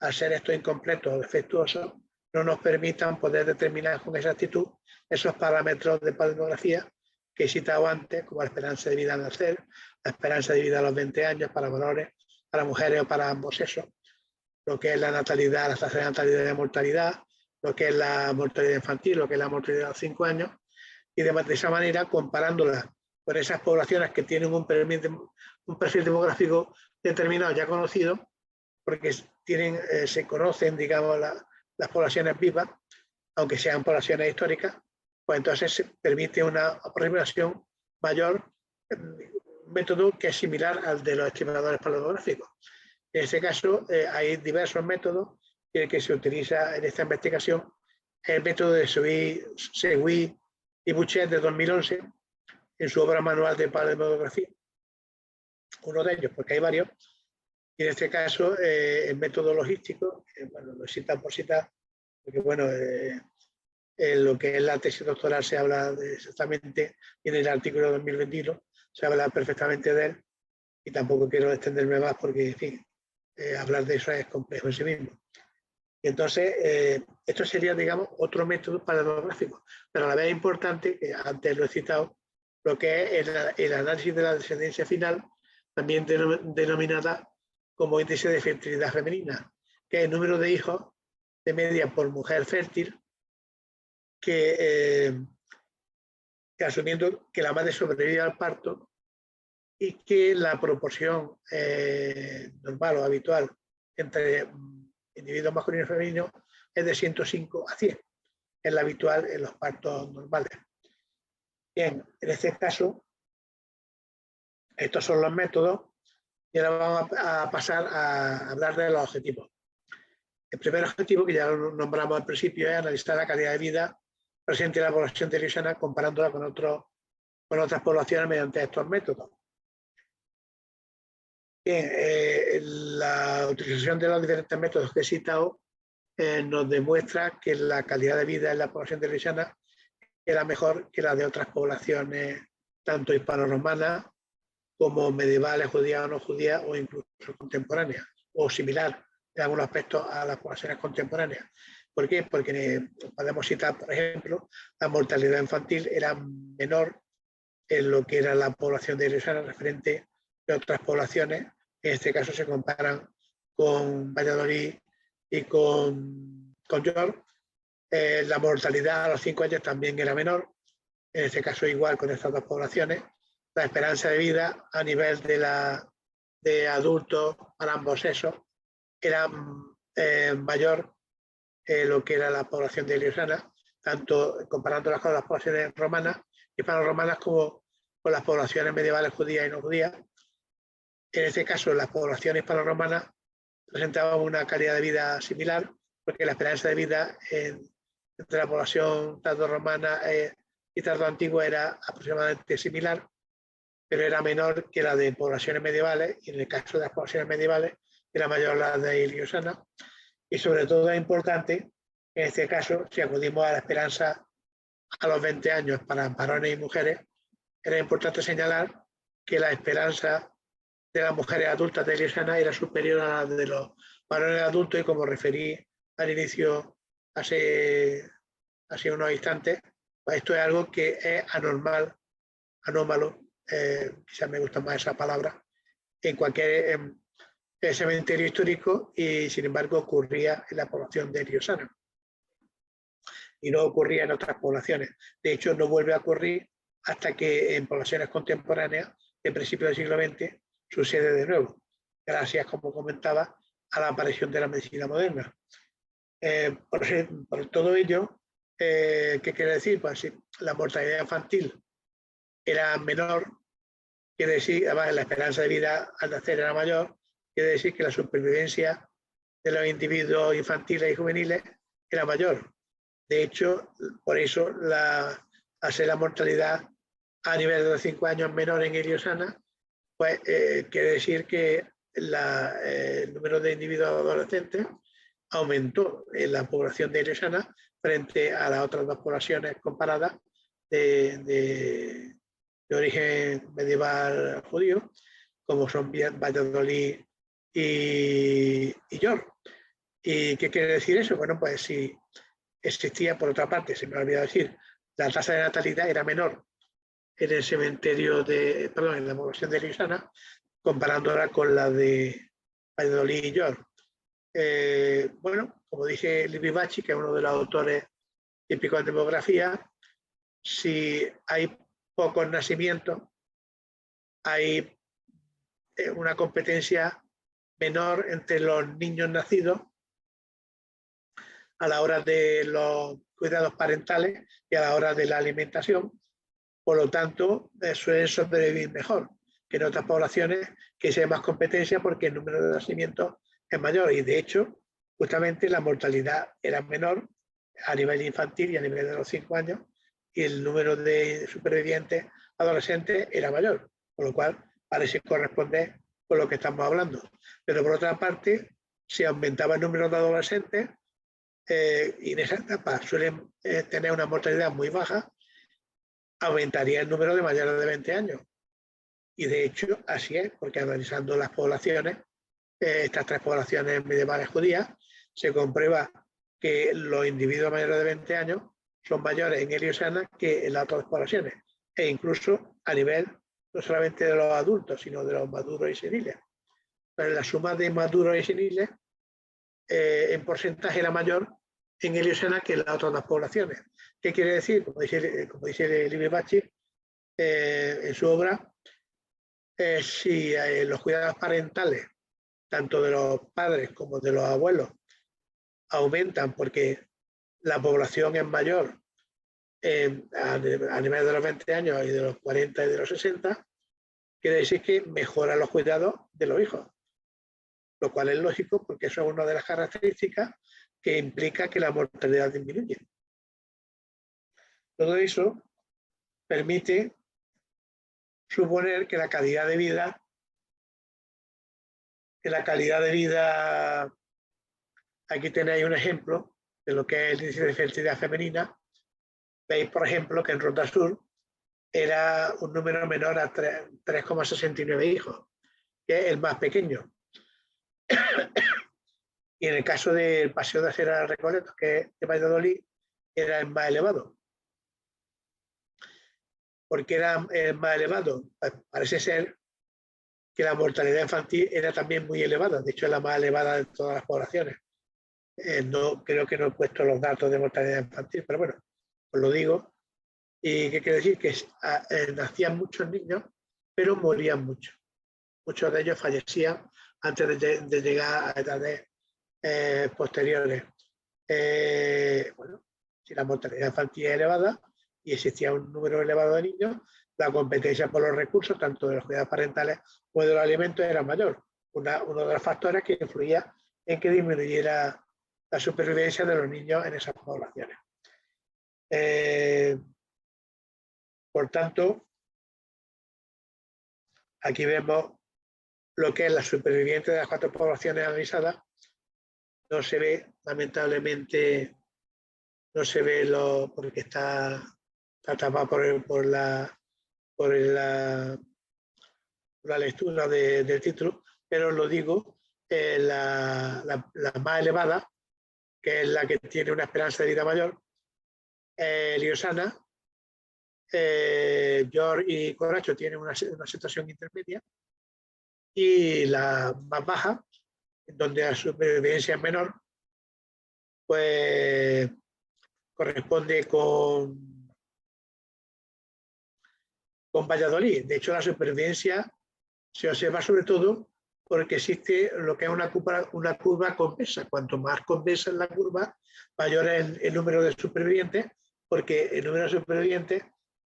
al ser estos incompletos o defectuosos, no nos permitan poder determinar con exactitud esos parámetros de paleodemografía que he citado antes, como la esperanza de vida al nacer, la esperanza de vida a los 20 años para varones, para mujeres o para ambos sexos, lo que es la natalidad, la tasa de natalidad y de mortalidad, lo que es la mortalidad infantil, lo que es la mortalidad a los 5 años, y de esa manera comparándolas con esas poblaciones que tienen un perfil demográfico determinado ya conocido, porque se conocen, digamos, las poblaciones vivas, aunque sean poblaciones históricas, pues entonces se permite una aproximación mayor, un método que es similar al de los estimadores paleodemográficos. En este caso hay diversos métodos y el que se utiliza en esta investigación es el método de Seguí y Bouchet de 2011 en su obra manual de paleodemografía. Uno de ellos, porque hay varios, y en este caso el método logístico, bueno, lo citan por citar, porque bueno, lo que es la tesis doctoral se habla exactamente, y en el artículo 2021 se habla perfectamente de él, y tampoco quiero extenderme más porque, en fin, hablar de eso es complejo en sí mismo. Y entonces, esto sería, digamos, otro método paleodemográfico, pero a la vez importante, que antes lo he citado, lo que es el análisis de la descendencia final, también denominada como índice de fertilidad femenina, que es el número de hijos de media por mujer fértil, que asumiendo que la madre sobrevive al parto y que la proporción normal o habitual entre individuos masculinos y femeninos es de 105 a 100, es la habitual en los partos normales. Bien, en este caso, Estos son los métodos y ahora vamos a pasar a hablar de los objetivos. El primer objetivo, que ya lo nombramos al principio, es analizar la calidad de vida presente en la población de Río comparándola con otras poblaciones mediante estos métodos. Bien, la utilización de los diferentes métodos que he citado nos demuestra que la calidad de vida en la población de Río era mejor que la de otras poblaciones, tanto hispano-romanas como medievales, judías o no judías, o incluso contemporáneas, o similar en algunos aspectos a las poblaciones contemporáneas. ¿Por qué? Porque podemos citar, por ejemplo, la mortalidad infantil era menor en lo que era la población de Río referente a otras poblaciones. En este caso se comparan con Valladolid y con York. La mortalidad a los 5 años también era menor, en este caso igual con estas dos poblaciones. La esperanza de vida a nivel de adultos para ambos sexos era mayor lo que era la población de Liosana, tanto comparándolas con las poblaciones romanas, hispano-romanas, como con las poblaciones medievales judías y no judías. En este caso, las poblaciones hispano-romanas presentaban una calidad de vida similar, porque la esperanza de vida entre la población tardorromana y tardoantigua era aproximadamente similar, pero era menor que la de poblaciones medievales, y en el caso de las poblaciones medievales era mayor la de Iliosana. Y sobre todo es importante, en este caso, si acudimos a la esperanza a los 20 años para varones y mujeres, era importante señalar que la esperanza de las mujeres adultas de Iliosana era superior a la de los varones adultos, y como referí al inicio hace unos instantes, pues esto es algo que es anómalo, quizás me gusta más esa palabra, en cualquier cementerio histórico, y sin embargo ocurría en la población de Riosana y no ocurría en otras poblaciones. De hecho, no vuelve a ocurrir hasta que en poblaciones contemporáneas, de principios del siglo XX, sucede de nuevo, gracias, como comentaba, a la aparición de la medicina moderna. Por todo ello, ¿qué quiere decir? Pues si la mortalidad infantil era menor, quiere decir, además la esperanza de vida al nacer era mayor, quiere decir que la supervivencia de los individuos infantiles y juveniles era mayor. De hecho, por eso, al ser la mortalidad a nivel de los 5 años menor en Iliosana, pues quiere decir que el número de individuos adolescentes aumentó en la población de Iliosana frente a las otras dos poblaciones comparadas de origen medieval judío, como son Valladolid y York. ¿Y qué quiere decir eso? Bueno, pues si existía, por otra parte, se me ha olvidado decir, la tasa de natalidad era menor en el cementerio en la población de Lisana, comparándola con la de Valladolid y York. Bueno, como dije Libibachi, que es uno de los autores típicos de demografía, si hay pocos nacimientos, hay una competencia menor entre los niños nacidos a la hora de los cuidados parentales y a la hora de la alimentación. Por lo tanto, suelen sobrevivir mejor que en otras poblaciones que se hay más competencia porque el número de nacimientos es mayor, y de hecho, justamente la mortalidad era menor a nivel infantil y a nivel de los 5 años, y el número de supervivientes adolescentes era mayor, con lo cual parece corresponder con lo que estamos hablando. Pero por otra parte, si aumentaba el número de adolescentes, y en esa etapa suelen tener una mortalidad muy baja, aumentaría el número de mayores de 20 años. Y de hecho, así es, porque analizando las poblaciones, estas 3 poblaciones medievales judías, se comprueba que los individuos mayores de 20 años son mayores en Iliosana que en las otras poblaciones, e incluso a nivel no solamente de los adultos, sino de los maduros y seniles. Pero la suma de maduros y seniles en porcentaje era mayor en Iliosana que en las otras 2 poblaciones. ¿Qué quiere decir? Como dice Libibachi en su obra, si los cuidados parentales, tanto de los padres como de los abuelos, aumentan porque la población es mayor a nivel de los 20 años y de los 40 y de los 60, quiere decir que mejora los cuidados de los hijos, lo cual es lógico porque eso es una de las características que implica que la mortalidad disminuye. Todo eso permite suponer que la calidad de vida, aquí tenéis un ejemplo de lo que es el índice de fertilidad femenina. Veis, por ejemplo, que en Ronda Sur era un número menor a 3,69 hijos, que es el más pequeño. Y en el caso del Paseo de Acera Recoletos, que es de Valladolid, era el más elevado. ¿Por qué era el más elevado? Pues parece ser que la mortalidad infantil era también muy elevada. De hecho, es la más elevada de todas las poblaciones. No, creo que no he puesto los datos de mortalidad infantil, pero bueno, os lo digo. ¿Y qué quiere decir? Que nacían muchos niños, pero morían muchos. Muchos de ellos fallecían antes de llegar a edades posteriores. Bueno, si la mortalidad infantil es elevada y existía un número elevado de niños, la competencia por los recursos, tanto de los cuidados parentales como de los alimentos, era mayor. Uno de los factores que influía en que disminuyera la supervivencia de los niños en esas poblaciones. Por tanto, aquí vemos lo que es la supervivencia de las 4 poblaciones analizadas. No se ve, lamentablemente, no se ve porque está tapado por la lectura del título, pero lo digo, la más elevada, que es la que tiene una esperanza de vida mayor, Liosana, George y Corracho tienen una situación intermedia, y la más baja, donde la supervivencia es menor, pues corresponde con Valladolid. De hecho, la supervivencia se observa sobre todo porque existe lo que es una curva convexa. Cuanto más convexa es la curva, mayor es el número de supervivientes, porque el número de supervivientes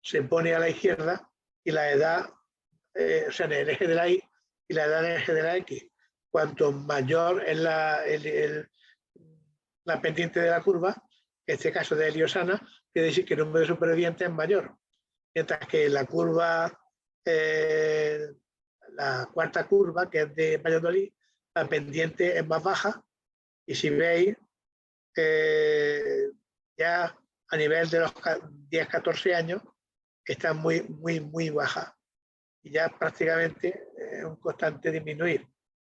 se pone a la izquierda y la edad, o sea, en el eje de la Y y la edad en el eje de la X. Cuanto mayor es la pendiente de la curva, en este caso de Liosana, quiere decir que el número de supervivientes es mayor. Mientras que la curva, la cuarta curva, que es de Valladolid, la pendiente es más baja, y si veis, ya a nivel de los 10-14 años está muy baja, y ya prácticamente es un constante disminuir.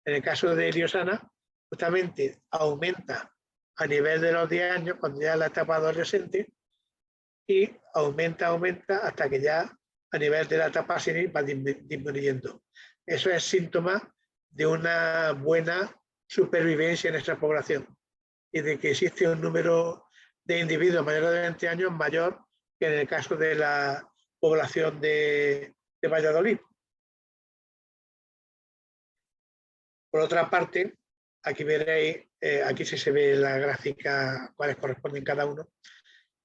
En el caso de Liosana, justamente aumenta a nivel de los 10 años, cuando ya es la etapa adolescente, y aumenta hasta que ya a nivel de la etapa senil va disminuyendo. Eso es síntoma de una buena supervivencia en esta población y de que existe un número de individuos mayores de 20 años mayor que en el caso de la población de Valladolid. Por otra parte, aquí veréis, aquí se ve la gráfica, cuáles corresponden cada uno.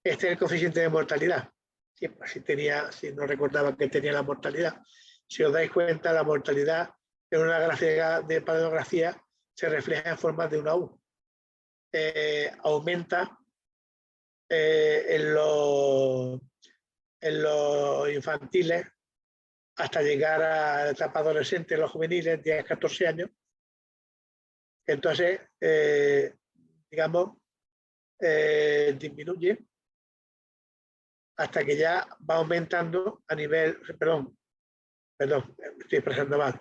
Este es el coeficiente de mortalidad. Si no recordaba que tenía la mortalidad. Si os dais cuenta, la mortalidad en una gráfica de paleografía se refleja en forma de una U. Aumenta en los infantiles hasta llegar a la etapa adolescente, en los juveniles, 10-14 años. Entonces, digamos, disminuye hasta que ya va aumentando a nivel, perdón, estoy expresando mal.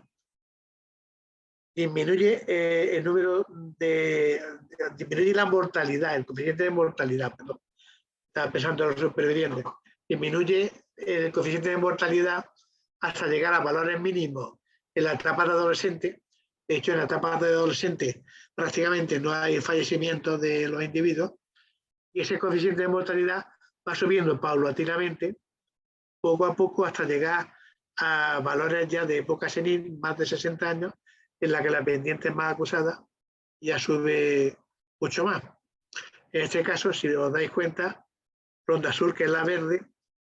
Disminuye el número disminuye la mortalidad, el coeficiente de mortalidad, perdón. Estaba pensando en los supervivientes. Disminuye el coeficiente de mortalidad hasta llegar a valores mínimos en la etapa de adolescente. De hecho, en la etapa de adolescente prácticamente no hay fallecimiento de los individuos, y ese coeficiente de mortalidad va subiendo paulatinamente, poco a poco, hasta llegar a valores ya de época senil, más de 60 años, en la que la pendiente es más acusada y ya sube mucho más. En este caso, si os dais cuenta, Ronda Sur, que es la verde,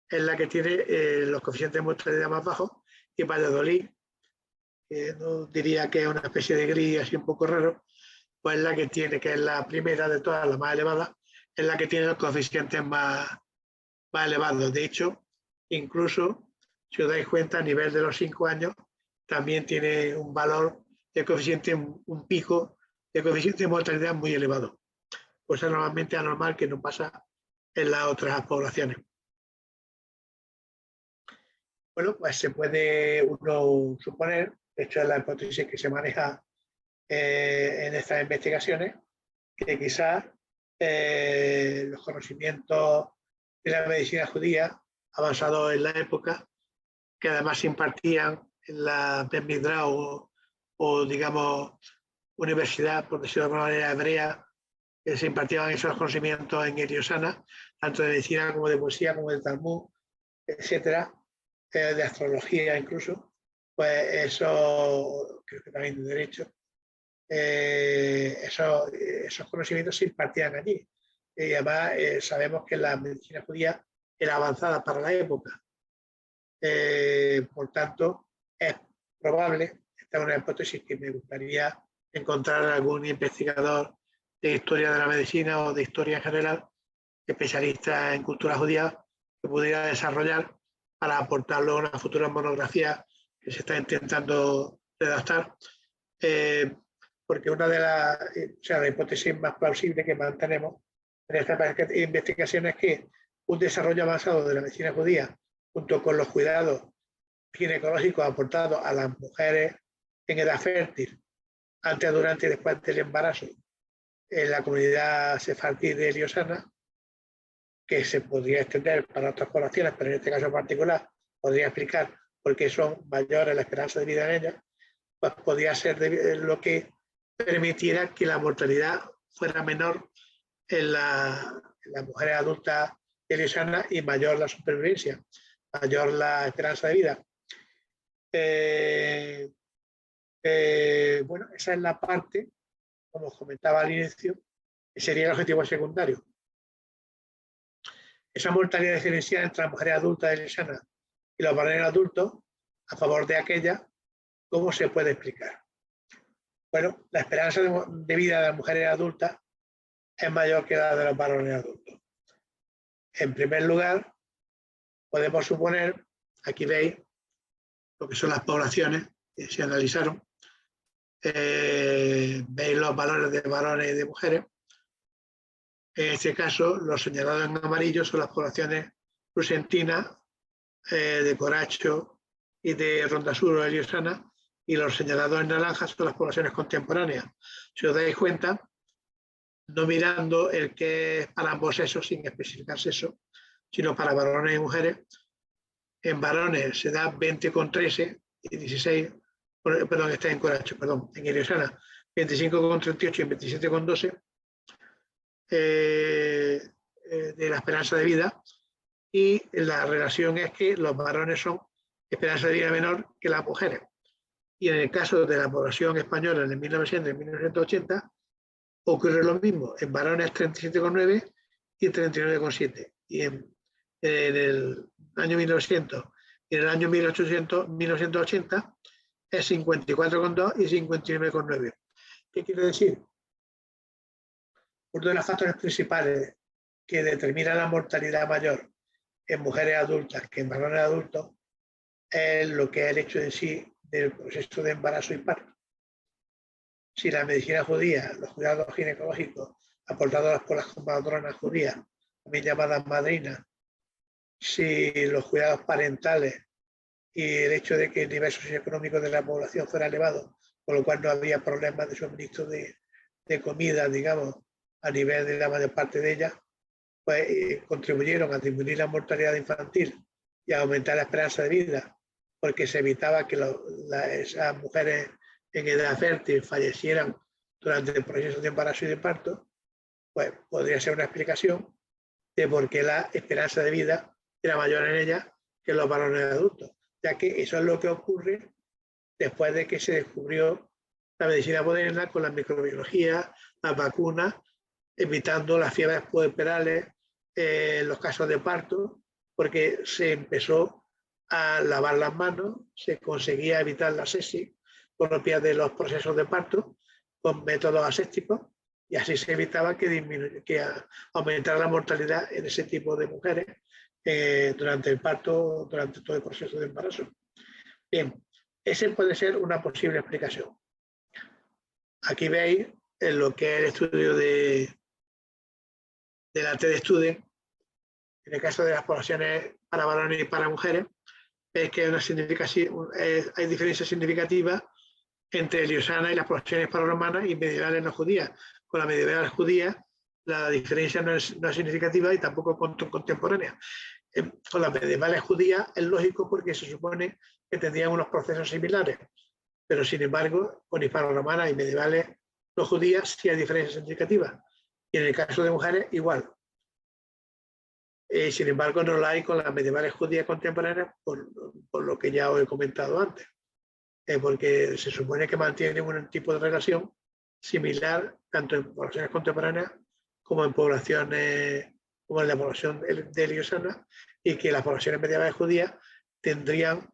es la que tiene los coeficientes de mortalidad más bajos, y Valladolid, que no diría que es una especie de gris así un poco raro, pues es la que tiene, que es la primera de todas, la más elevada, es la que tiene los coeficientes más elevados. De hecho, incluso, si os dais cuenta, a nivel de los 5 años, también tiene un valor de coeficiente, un pico de coeficiente de mortalidad muy elevado. Pues es normalmente anormal que no pasa en las otras poblaciones. Bueno, pues se puede uno suponer, de hecho es la hipótesis que se maneja en estas investigaciones, que quizás los conocimientos de la medicina judía avanzados en la época, que además se impartían en la Bet Midrash o digamos universidad, por decirlo de alguna manera, hebrea, que se impartían esos conocimientos en Heliosana, tanto de medicina como de poesía, como de Talmud, etcétera, de astrología incluso, pues eso, creo que también de derecho, esos conocimientos se impartían allí. Y además sabemos que la medicina judía era avanzada para la época. Por tanto, es probable, esta es una hipótesis que me gustaría encontrar algún investigador de historia de la medicina o de historia en general, especialista en cultura judía, que pudiera desarrollar para aportarlo a una futura monografía que se está intentando redactar. Porque una de la hipótesis más plausibles que mantenemos en esta investigación es que un desarrollo avanzado de la medicina judía, junto con los cuidados ginecológicos aportados a las mujeres en edad fértil, antes, durante y después del embarazo, en la comunidad sefardí de Heliosana, que se podría extender para otras poblaciones, pero en este caso en particular podría explicar por qué son mayores la esperanza de vida en ellas, pues podría ser lo que permitiera que la mortalidad fuera menor en las mujeres adultas heliosana y mayor la supervivencia, mayor la esperanza de vida. Bueno, esa es la parte, como os comentaba al inicio, que sería el objetivo secundario. Esa mortalidad diferencial entre las mujeres adultas heliosana y los varones adultos a favor de aquella, ¿cómo se puede explicar? Bueno, la esperanza de vida de las mujeres adultas es mayor que la de los varones adultos. En primer lugar, podemos suponer, aquí veis lo que son las poblaciones que se analizaron, veis los valores de varones y de mujeres. En este caso, los señalados en amarillo son las poblaciones rusentinas, de Coracho y de Rondasur o Heliosana, y los señalados en naranja son las poblaciones contemporáneas. Si os dais cuenta, no mirando el que es para ambos sexos sin especificar sexo, sino para varones y mujeres. En varones se da 20,13 y 16, perdón, está en Coracho, perdón, en Heliosana 25,38 y 27,12 de la esperanza de vida, y la relación es que los varones son esperanza de vida menor que las mujeres. Y en el caso de la población española en el 1900 y 1980, ocurre lo mismo, en varones 37,9 y 39,7. Y en el año 1900 y en el año 1980 es 54,2 y 59,9. ¿Qué quiere decir? Uno de los factores principales que determina la mortalidad mayor en mujeres adultas que en varones adultos es lo que es el hecho en sí del proceso de embarazo y parto. Si la medicina judía, los cuidados ginecológicos aportados por las comadronas judías, también llamadas madrinas, si los cuidados parentales y el hecho de que el nivel socioeconómico de la población fuera elevado, con lo cual no había problemas de suministro de comida, digamos, a nivel de la mayor parte de ellas, pues contribuyeron a disminuir la mortalidad infantil y a aumentar la esperanza de vida, porque se evitaba que esas mujeres en edad fértil fallecieran durante el proceso de embarazo y de parto. Pues podría ser una explicación de por qué la esperanza de vida era mayor en ellas que en los varones adultos, ya que eso es lo que ocurre después de que se descubrió la medicina moderna con la microbiología, las vacunas, evitando las fiebres puerperales, los casos de parto, porque se empezó a lavar las manos, se conseguía evitar la sepsis propia de los procesos de parto con métodos asépticos, y así se evitaba que aumentara la mortalidad en ese tipo de mujeres durante el parto, durante todo el proceso de embarazo. Bien, ese puede ser una posible explicación. Aquí veis en lo que es el estudio de la TED Student, en el caso de las poblaciones para varones y para mujeres, es que hay diferencias significativas entre Eliosana y las poblaciones paroromanas y medievales no judías. Con las medievales judías la diferencia no es significativa y tampoco contemporánea. Con las medievales judías es lógico porque se supone que tendrían unos procesos similares, pero sin embargo con hispano-romanas y medievales no judías sí hay diferencias significativas, y en el caso de mujeres igual. Sin embargo no la hay con las medievales judías contemporáneas por lo que ya os he comentado antes, porque se supone que mantienen un tipo de relación similar tanto en poblaciones contemporáneas como en poblaciones como en la población de Eliosana, y que las poblaciones medievales judías tendrían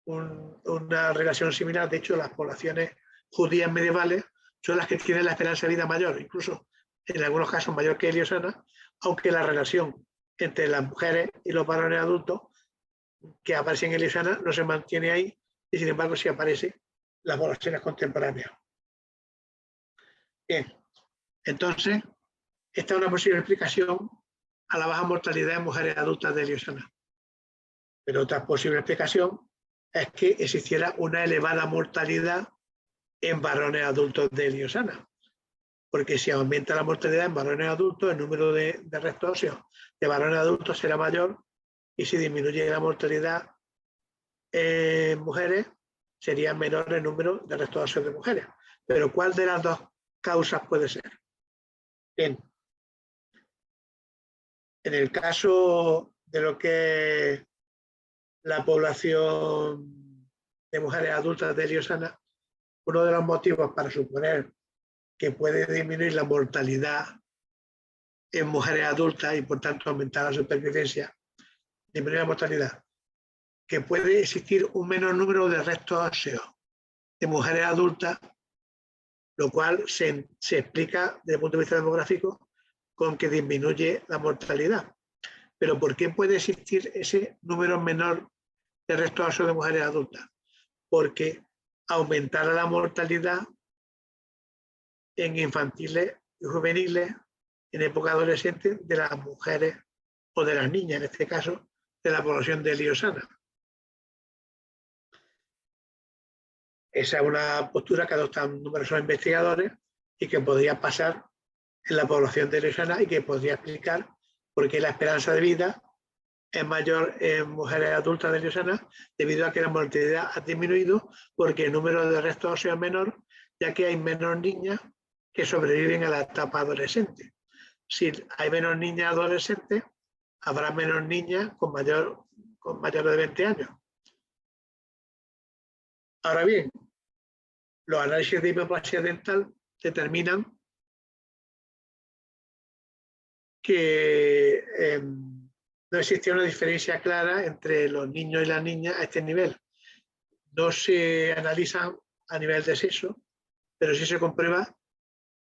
una relación similar. De hecho, las poblaciones judías medievales son las que tienen la esperanza de vida mayor, incluso en algunos casos mayor que Eliosana, aunque la relación entre las mujeres y los varones adultos que aparecen en Eliosana no se mantiene ahí, y sin embargo sí aparece en las poblaciones contemporáneas. Bien, entonces esta es una posible explicación a la baja mortalidad en mujeres adultas de Eliosana. Pero otra posible explicación es que existiera una elevada mortalidad en varones adultos de Eliosana, porque si aumenta la mortalidad en varones adultos, el número de restos óseos de varones adultos será mayor, y si disminuye la mortalidad en mujeres, sería menor el número de restos óseos de mujeres. Pero ¿cuál de las dos causas puede ser? Bien, en el caso de lo que es la población de mujeres adultas de Eliosana, uno de los motivos para suponer que puede disminuir la mortalidad en mujeres adultas y por tanto aumentar la supervivencia, disminuir la mortalidad, que puede existir un menor número de restos óseos de mujeres adultas, lo cual se explica desde el punto de vista demográfico con que disminuye la mortalidad. Pero ¿por qué puede existir ese número menor de restos óseos de mujeres adultas? Porque aumentará la mortalidad en infantiles y juveniles en época adolescente de las mujeres o de las niñas, en este caso de la población de Eliosana. Esa es una postura que adoptan numerosos investigadores y que podría pasar en la población de Eliosana, y que podría explicar por qué la esperanza de vida es mayor en mujeres adultas de Eliosana, debido a que la mortalidad ha disminuido porque el número de restos óseos es menor, ya que hay menos niñas que sobreviven a la etapa adolescente. Si hay menos niñas adolescentes, habrá menos niñas con mayor de 20 años. Ahora bien, los análisis de hipoplasia dental determinan que no existe una diferencia clara entre los niños y las niñas a este nivel. No se analizan a nivel de sexo, pero sí se comprueba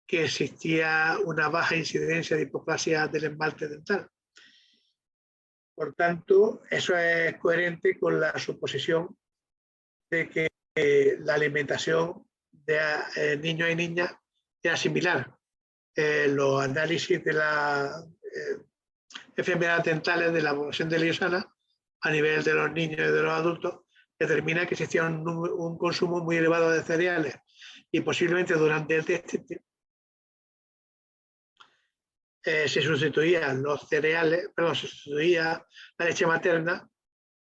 que existía una baja incidencia de hipoplasia del esmalte dental. Por tanto, eso es coherente con la suposición de que la alimentación de niños y niñas era similar. Los análisis de las enfermedades dentales de la población de Eliosana a nivel de los niños y de los adultos determina que existía un consumo muy elevado de cereales, y posiblemente durante el déficit se sustituían los cereales, se sustituía la leche materna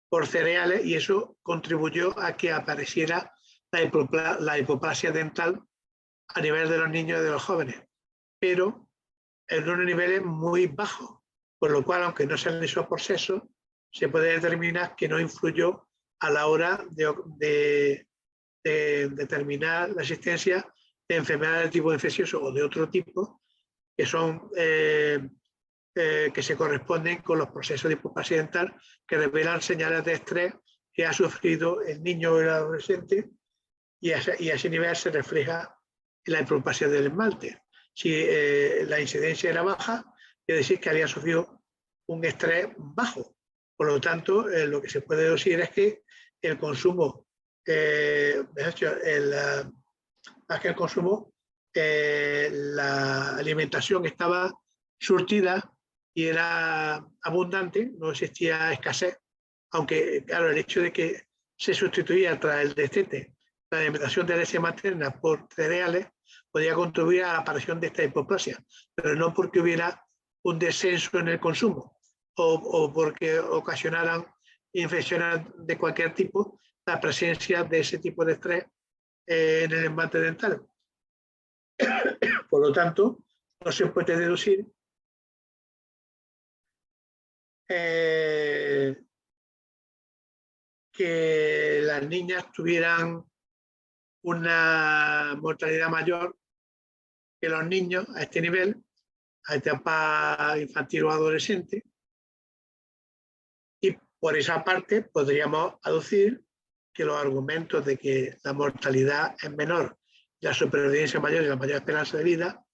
por cereales, y eso contribuyó a que apareciera la hipoplasia dental a nivel de los niños y de los jóvenes, pero en unos niveles muy bajos, por lo cual, aunque no se analizó por sexo, se puede determinar que no influyó a la hora de determinar la existencia de enfermedades de tipo infeccioso o de otro tipo, que son que se corresponden con los procesos de hipoplasia dental, que revelan señales de estrés que ha sufrido el niño o el adolescente, y a ese nivel se refleja en la preocupación del esmalte. Si la incidencia era baja, quiere decir que había sufrido un estrés bajo. Por lo tanto, lo que se puede decir es que el consumo, más que el consumo, la alimentación estaba surtida y era abundante, no existía escasez, aunque, claro, el hecho de que se sustituía tras el destete la alimentación de leche materna por cereales podía contribuir a la aparición de esta hipoplasia, pero no porque hubiera un descenso en el consumo o porque ocasionaran infecciones de cualquier tipo la presencia de ese tipo de estrés en el esmalte dental. Por lo tanto, no se puede deducir que las niñas tuvieran una mortalidad mayor que los niños a este nivel, a etapa infantil o adolescente, y por esa parte podríamos aducir que los argumentos de que la mortalidad es menor, la supervivencia mayor y la mayor esperanza de vida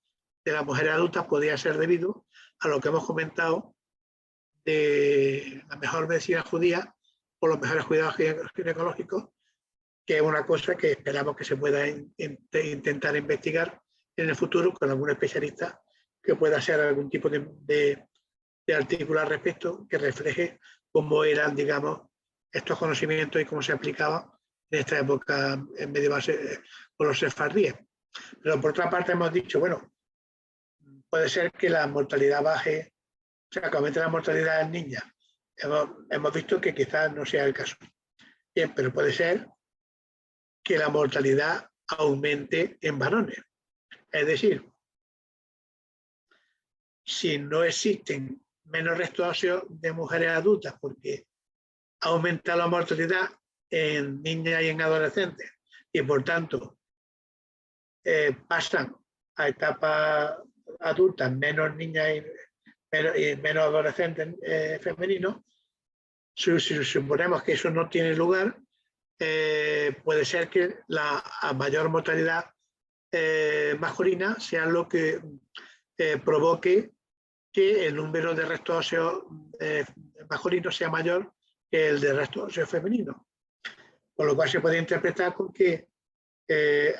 de las mujeres adultas podría ser debido a lo que hemos comentado de la mejor medicina judía o los mejores cuidados ginecológicos, que es una cosa que esperamos que se pueda intentar investigar en el futuro con algún especialista que pueda hacer algún tipo de artículo al respecto que refleje cómo eran, digamos, estos conocimientos y cómo se aplicaban en esta época en medieval con los sefardíes. Pero por otra parte hemos dicho, bueno, puede ser que la mortalidad baje, o sea, que aumente la mortalidad en niñas. Hemos visto que quizás no sea el caso. Bien, pero puede ser que la mortalidad aumente en varones. Es decir, si no existen menos restos óseos de mujeres adultas porque aumenta la mortalidad en niñas y en adolescentes y por tanto pasan a etapas adultas menos niñas y menos adolescentes femeninos, si suponemos que eso no tiene lugar, puede ser que la mayor mortalidad masculina sea lo que provoque que el número de restos óseos masculinos sea mayor que el de restos óseos femeninos. Con lo cual se puede interpretar con que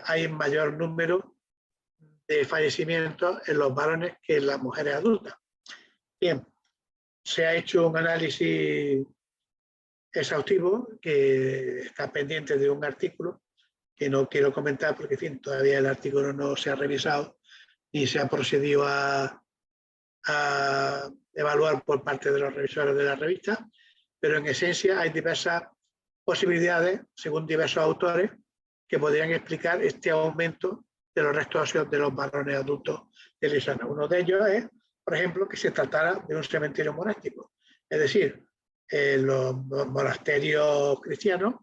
hay mayor número de fallecimientos en los varones que en las mujeres adultas. Bien, se ha hecho un análisis exhaustivo que está pendiente de un artículo que no quiero comentar porque, en fin, todavía el artículo no se ha revisado ni se ha procedido a evaluar por parte de los revisores de la revista, pero en esencia hay diversas posibilidades, según diversos autores, que podrían explicar este aumento de los restos óseos de los varones adultos de Lisana. Uno de ellos es, por ejemplo, que se tratara de un cementerio monástico. Es decir, en los monasterios cristianos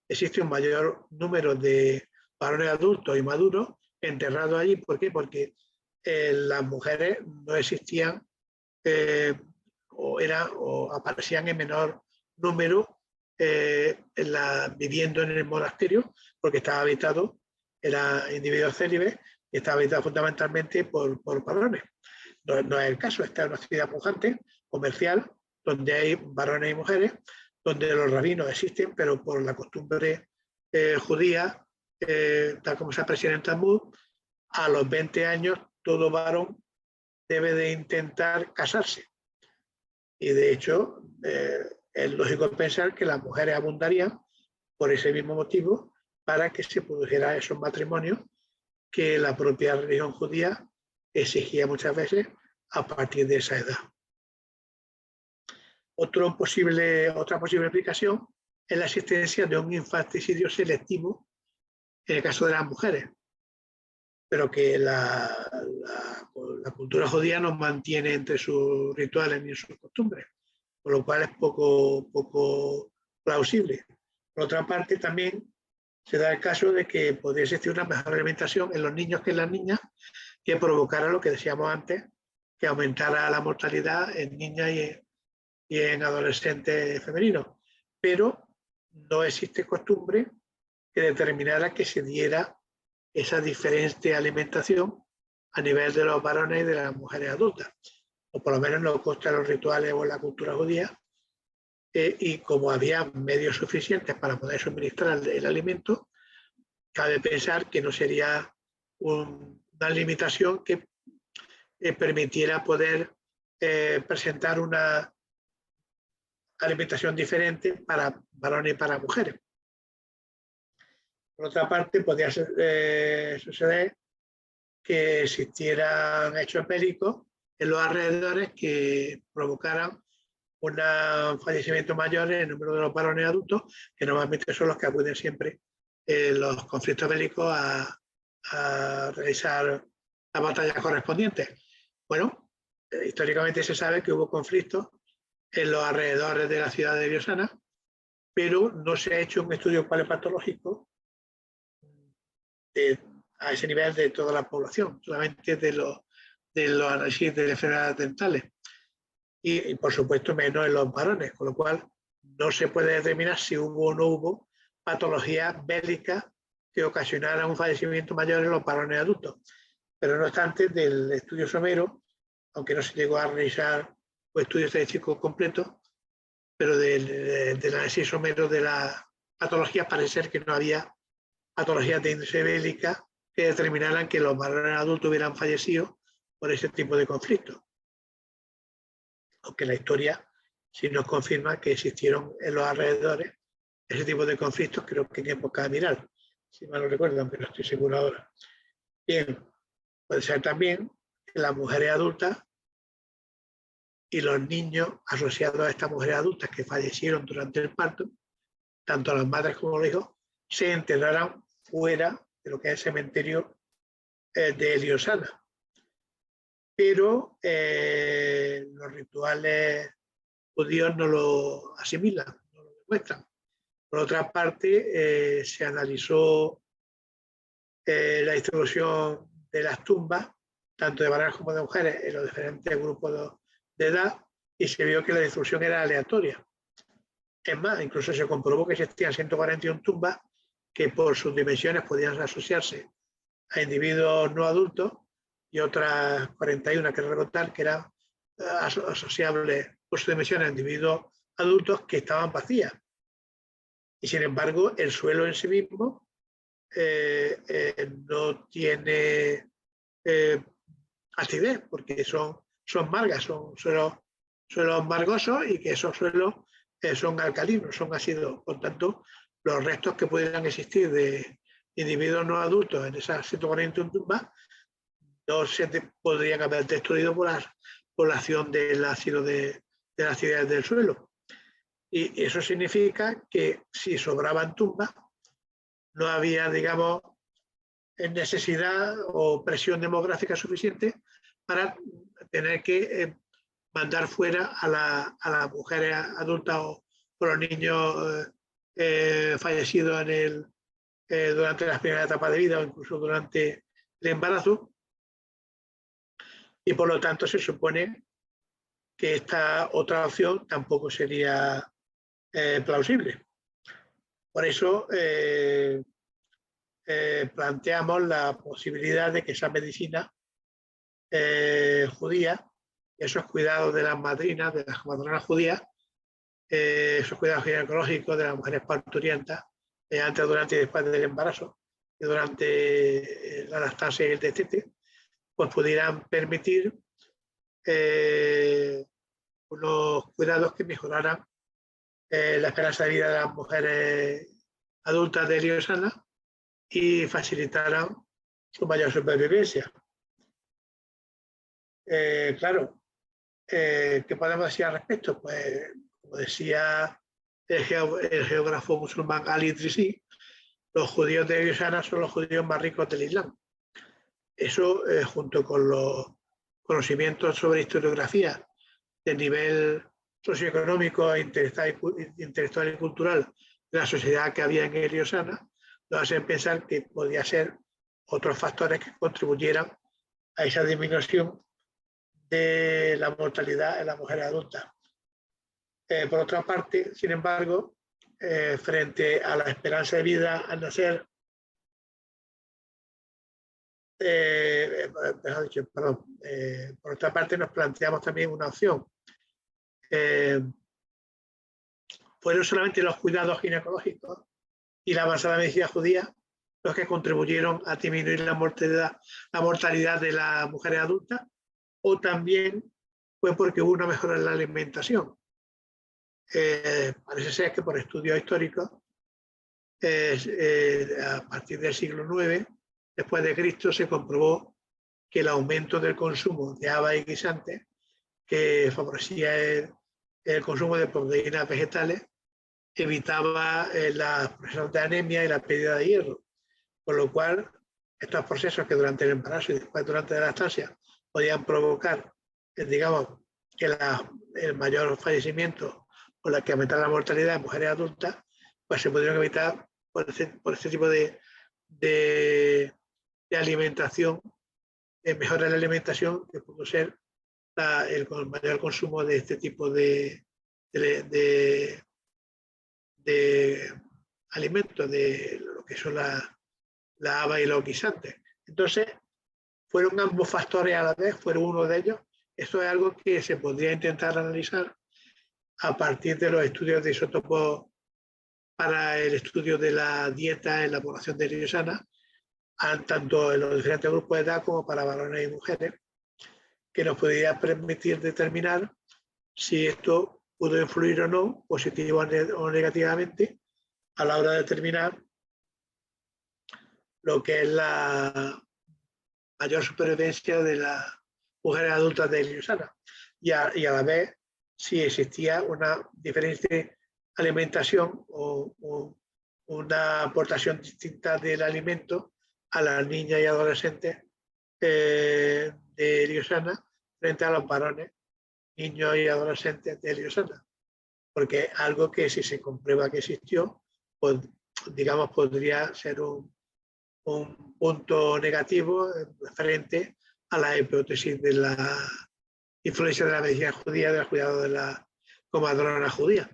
existe un mayor número de varones adultos y maduros enterrados allí. ¿Por qué? Porque las mujeres no existían o aparecían en menor número viviendo en el monasterio, porque estaba habitado, era individuos célibes y estaba habitado fundamentalmente por varones. No es el caso, esta es una ciudad pujante, comercial, donde hay varones y mujeres, donde los rabinos existen, pero por la costumbre judía, tal como se aprecia en el Talmud, a los 20 años todo varón debe de intentar casarse. Y de hecho, es lógico pensar que las mujeres abundarían por ese mismo motivo para que se produjeran esos matrimonios que la propia religión judía exigía muchas veces a partir de esa edad. Otra posible explicación es la existencia de un infanticidio selectivo en el caso de las mujeres, pero que la cultura judía nos mantiene entre sus rituales y sus costumbres, con lo cual es poco plausible. Por otra parte, también se da el caso de que podría existir una mejor alimentación en los niños que en las niñas, que provocara lo que decíamos antes, que aumentara la mortalidad en niñas y en adolescentes femeninos. Pero no existe costumbre que determinara que se diera esa diferente alimentación a nivel de los varones y de las mujeres adultas, o por lo menos no consta en los rituales o en la cultura judía, y como había medios suficientes para poder suministrar el alimento, cabe pensar que no sería una limitación que permitiera poder presentar una alimentación diferente para varones y para mujeres. Por otra parte, podría suceder que existieran hechos bélicos en los alrededores que provocaran un fallecimiento mayor en el número de los varones adultos, que normalmente son los que acuden siempre en los conflictos bélicos a realizar las batallas correspondientes. Bueno, históricamente se sabe que hubo conflictos en los alrededores de la ciudad de Biosana, pero no se ha hecho un estudio paleopatológico a ese nivel de toda la población, solamente de los análisis de enfermedades dentales. Y por supuesto menos en los varones, con lo cual no se puede determinar si hubo o no hubo patologías bélicas que ocasionaran un fallecimiento mayor en los varones adultos. Pero no obstante, del estudio somero, aunque no se llegó a realizar un estudio estadístico completo, pero del análisis somero de las patologías parece ser que no había patologías de índice bélica que determinaran que los varones adultos hubieran fallecido por ese tipo de conflictos. Aunque la historia sí nos confirma que existieron en los alrededores ese tipo de conflictos, creo que en época amiral, si mal no recuerdo, aunque no estoy seguro ahora. Bien, puede ser también que las mujeres adultas y los niños asociados a estas mujeres adultas que fallecieron durante el parto, tanto las madres como los hijos, se enterraran fuera de lo que es el cementerio de Heliosana. Pero los rituales judíos no lo asimilan, no lo demuestran. Por otra parte, se analizó la distribución de las tumbas, tanto de varones como de mujeres, en los diferentes grupos de edad, y se vio que la distribución era aleatoria. Es más, incluso se comprobó que existían 141 tumbas que por sus dimensiones podían asociarse a individuos no adultos y otras 41 que recordar que eran asociables por sus dimensiones a individuos adultos que estaban vacías. Y sin embargo, el suelo en sí mismo no tiene acidez, porque son margas, son suelos margosos y que esos suelos son alcalinos, son ácidos. Por tanto, los restos que pudieran existir de individuos no adultos en esas 141 tumbas no se podrían haber destruido por la acción del ácido de la acidez del suelo. Y eso significa que si sobraban tumbas, no había, digamos, necesidad o presión demográfica suficiente para tener que mandar fuera a las mujeres adultas o los niños fallecidos durante las primeras etapas de vida o incluso durante el embarazo. Y por lo tanto se supone que esta otra opción tampoco sería plausible. Por eso planteamos la posibilidad de que esa medicina judía, esos cuidados de las madrinas, de las matronas judías, esos cuidados ginecológicos de las mujeres parturientas, antes, durante y después del embarazo, y durante la lactancia y el destete, pues pudieran permitir unos cuidados que mejoraran la esperanza de vida de las mujeres adultas de Heliosana y facilitaran su mayor supervivencia. Claro, ¿qué podemos decir al respecto? Pues, como decía el geógrafo musulmán al-Idrisi, los judíos de Heliosana son los judíos más ricos del Islam. Eso, junto con los conocimientos sobre historiografía de nivel socioeconómico, intelectual y cultural de la sociedad que había en Heliosana, nos hacen pensar que podía ser otros factores que contribuyeran a esa disminución de la mortalidad en las mujeres adultas. Por otra parte, sin embargo, frente a la esperanza de vida al nacer, por otra parte nos planteamos también una opción. Fueron solamente los cuidados ginecológicos y la avanzada medicina judía los que contribuyeron a disminuir la mortalidad de las mujeres adultas, o también fue porque hubo una mejora en la alimentación. Parece ser que por estudios históricos, a partir del siglo IX, después de Cristo, se comprobó que el aumento del consumo de habas y guisantes, que favorecía el consumo de proteínas vegetales, evitaba la progresión de anemia y la pérdida de hierro, con lo cual estos procesos que durante el embarazo y después durante la lactancia podían provocar, digamos, que el mayor fallecimiento o la que aumentara la mortalidad de mujeres adultas, pues se pudieron evitar por este tipo de alimentación, mejora de la alimentación, que pudo ser el mayor consumo de este tipo de alimentos, de lo que son la haba y los guisantes. Entonces, fueron ambos factores a la vez, fueron uno de ellos. Esto es algo que se podría intentar analizar a partir de los estudios de isótopos para el estudio de la dieta en la población de Riosana, tanto en los diferentes grupos de edad como para varones y mujeres, que nos podría permitir determinar si esto pudo influir o no, positivo o negativamente, a la hora de determinar lo que es la mayor supervivencia de las mujeres adultas de Riosana, y a la vez si existía una diferente alimentación o una aportación distinta del alimento a las niñas y adolescentes de Riosana frente a los varones, niños y adolescentes de Riosana, porque algo que si se comprueba que existió, pues digamos podría ser un punto negativo frente a la hipótesis de la influencia de la medicina judía, del cuidado de la comadrona judía.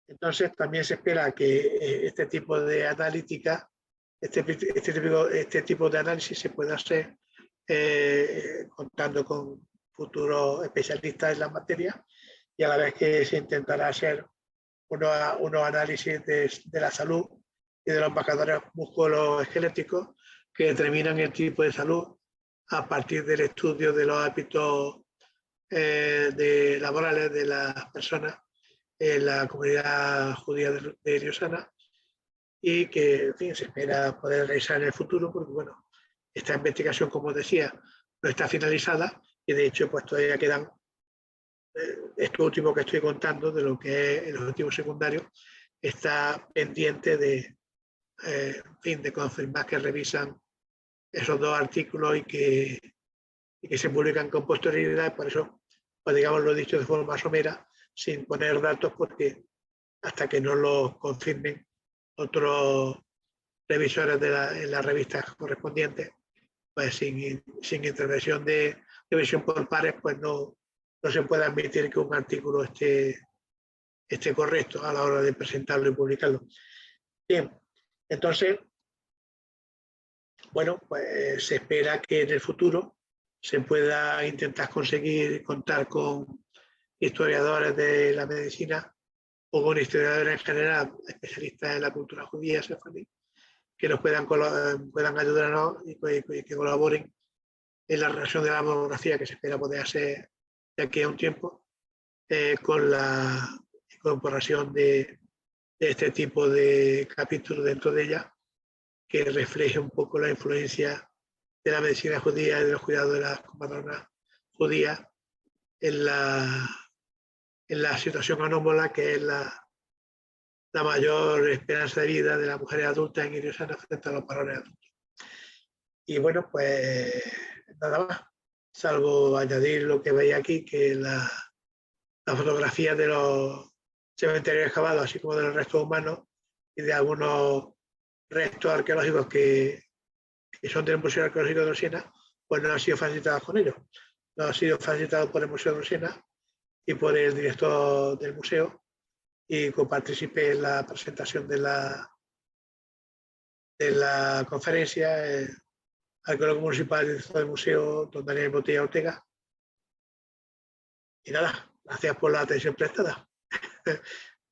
Entonces también se espera que este tipo de analítica, este tipo de análisis se pueda hacer contando con futuros especialistas en la materia, y a la vez que se intentará hacer unos análisis de la salud y de los marcadores musculoesqueléticos que determinan el tipo de salud a partir del estudio de los hábitos laborales de las personas en la comunidad judía de Riosana, y que en fin, se espera poder realizar en el futuro, porque bueno, esta investigación, como decía, no está finalizada, y de hecho pues todavía quedan esto último que estoy contando de lo que es el objetivo secundario, está pendiente de, en fin, de confirmar que revisan esos dos artículos y que se publican con posterioridad. Por eso, pues digamos, lo he dicho de forma somera, sin poner datos, porque hasta que no lo confirmen otros revisores en las revistas correspondientes, pues sin intervención de revisión por pares, pues no se puede admitir que un artículo esté correcto a la hora de presentarlo y publicarlo. Bien, entonces, bueno, pues se espera que en el futuro se pueda intentar conseguir contar con historiadores de la medicina o con historiadores en general, especialistas en la cultura judía, que nos puedan ayudarnos y que colaboren en la relación de la monografía, que se espera poder hacer de aquí a un tiempo, con la incorporación de este tipo de capítulos dentro de ella, que refleje un poco la influencia de la medicina judía y de los cuidados de las comadronas judías en la situación anómala que es la mayor esperanza de vida de las mujeres adultas en Riosana frente a los varones adultos. Y bueno, pues nada más, salvo añadir lo que veis aquí, que la fotografía de los cementerios excavados, así como de los restos humanos y de algunos restos arqueológicos que son del Museo Arqueológico de Siena, pues no han sido facilitados con ellos. No han sido facilitados por el Museo de Siena y por el director del museo, y coparticipé en la presentación de la conferencia, arqueólogo municipal del Museo Don Daniel Botella Ortega. Y nada, gracias por la atención prestada.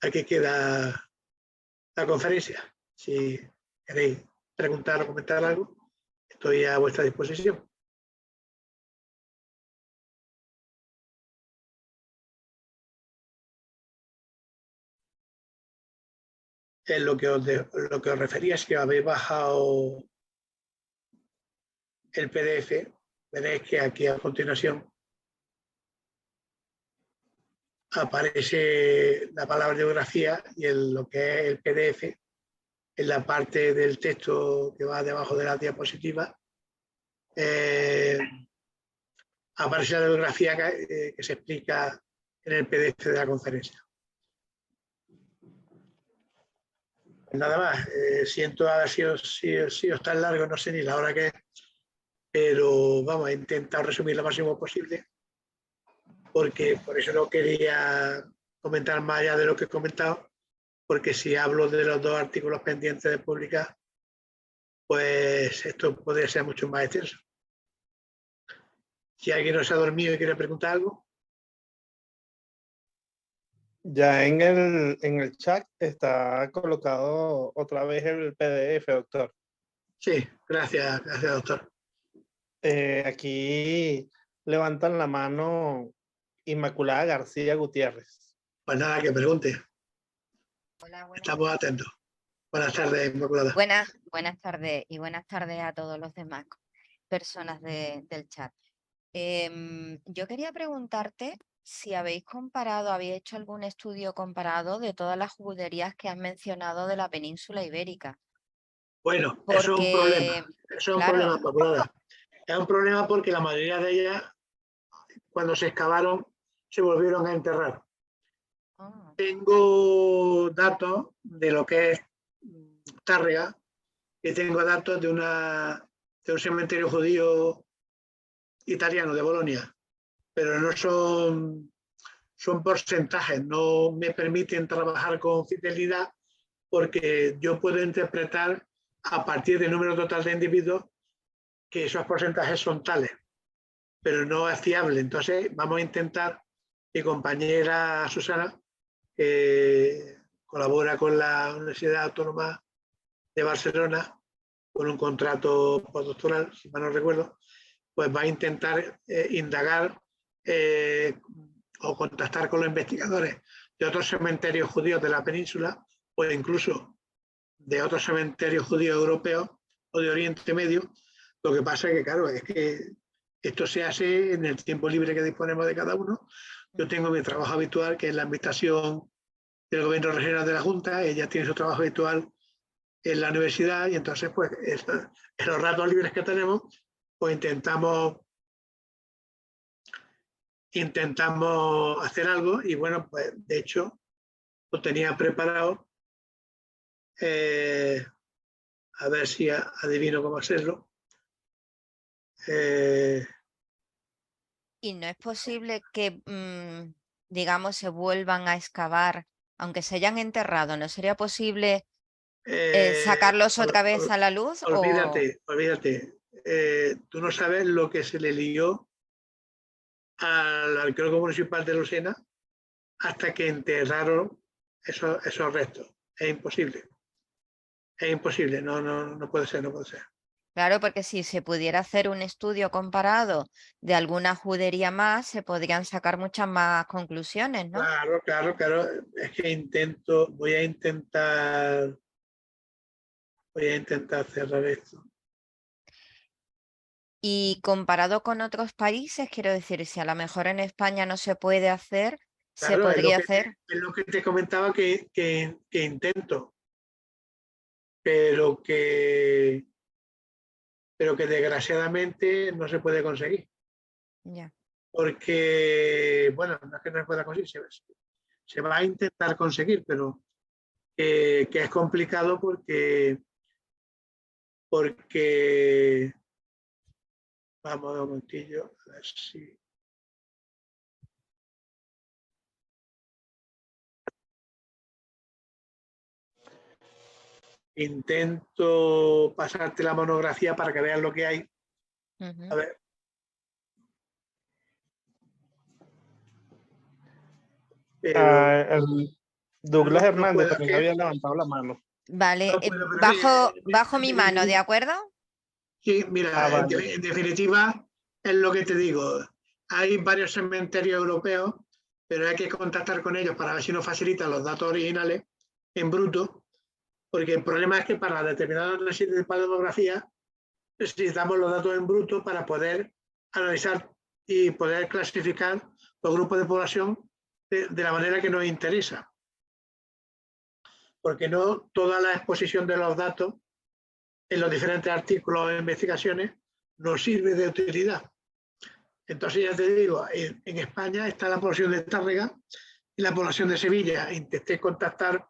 Aquí queda la conferencia. Si queréis preguntar o comentar algo, estoy a vuestra disposición. En lo que os refería, si habéis bajado el PDF, veréis que aquí a continuación aparece la palabra geografía y lo que es el PDF, en la parte del texto que va debajo de la diapositiva, aparece la geografía que se explica en el PDF de la conferencia. Nada más, siento haber sido tan largo, no sé ni la hora que es, pero vamos a intentar resumir lo máximo posible, porque por eso no quería comentar más allá de lo que he comentado, porque si hablo de los 2 artículos pendientes de publicar, pues esto podría ser mucho más extenso. Si alguien no se ha dormido y quiere preguntar algo. Ya en el chat está colocado otra vez el PDF, doctor. Sí, gracias, doctor. Aquí levantan la mano Inmaculada García Gutiérrez. Pues nada, que pregunte. Hola, estamos atentos. Buenas tardes, Inmaculada. Buenas tardes y buenas tardes a todos los demás personas del chat. Yo quería preguntarte si habéis hecho algún estudio comparado de todas las juderías que has mencionado de la península ibérica. Bueno, Porque, eso es un problema. Eso es un problema, Inmaculada. Es un problema porque la mayoría de ellas, cuando se excavaron, se volvieron a enterrar. Tengo datos de lo que es Tárrega, y tengo datos de un cementerio judío italiano de Bolonia, pero no son porcentajes, no me permiten trabajar con fidelidad porque yo puedo interpretar a partir del número total de individuos que esos porcentajes son tales, pero no es fiable. Entonces vamos a intentar, mi compañera Susana, que colabora con la Universidad Autónoma de Barcelona con un contrato postdoctoral, si mal no recuerdo, pues va a intentar indagar o contactar con los investigadores de otros cementerios judíos de la península o incluso de otros cementerios judíos europeos o de Oriente Medio. Lo que pasa es que, claro, es que esto se hace en el tiempo libre que disponemos de cada uno. Yo tengo mi trabajo habitual, que es la invitación del Gobierno Regional de la Junta, ella tiene su trabajo habitual en la universidad y entonces, pues, en los ratos libres que tenemos, pues intentamos hacer algo y bueno, pues de hecho lo tenía preparado, a ver si adivino cómo hacerlo. ¿Y no es posible que, digamos, se vuelvan a excavar, aunque se hayan enterrado? ¿No sería posible sacarlos otra vez a la luz? Olvídate. Tú no sabes lo que se le lió al arqueólogo municipal de Lucena hasta que enterraron esos restos. Es imposible. Es imposible. No puede ser, no puede ser. Claro, porque si se pudiera hacer un estudio comparado de alguna judería más, se podrían sacar muchas más conclusiones, ¿no? Claro. Es que voy a intentar cerrar esto. Y comparado con otros países, quiero decir, si a lo mejor en España no se puede hacer, se Claro, podría hacer. es lo que te comentaba que intento, pero que desgraciadamente no se puede conseguir. Ya. Porque, bueno, no es que no se pueda conseguir, se va a intentar conseguir, pero que es complicado porque vamos a un momentillo, a ver si... Intento pasarte la monografía para que veas lo que hay. A ver. El Douglas no Hernández puedo, también había levantado la mano. Vale, no puedo, pero bajo mi mano, ¿de acuerdo? Sí, mira, Vale. en definitiva, es lo que te digo. Hay varios cementerios europeos, pero hay que contactar con ellos para ver si nos facilitan los datos originales en bruto, porque el problema es que para determinados residentes de palomografía necesitamos los datos en bruto para poder analizar y poder clasificar los grupos de población de la manera que nos interesa. Porque no toda la exposición de los datos en los diferentes artículos e investigaciones nos sirve de utilidad. Entonces, ya te digo, en España está la población de Tárrega y la población de Sevilla. Intenté contactar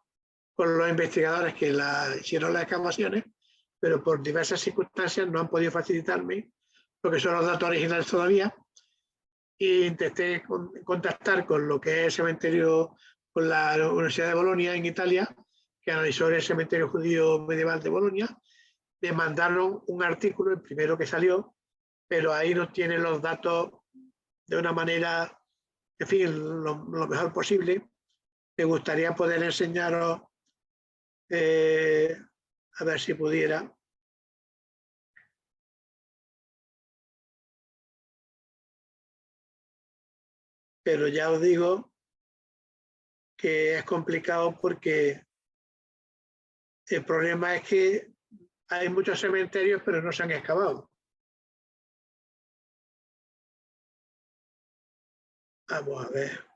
con los investigadores que hicieron las excavaciones, pero por diversas circunstancias no han podido facilitarme lo que son los datos originales todavía. E intenté contactar con lo que es el cementerio, con la Universidad de Bolonia en Italia, que analizó el cementerio judío medieval de Bolonia. Me mandaron un artículo, el primero que salió, pero ahí no tienen los datos de una manera, en fin, lo mejor posible. Me gustaría poder enseñaros, a ver si pudiera. Pero ya os digo que es complicado porque el problema es que hay muchos cementerios, pero no se han excavado. Vamos a ver.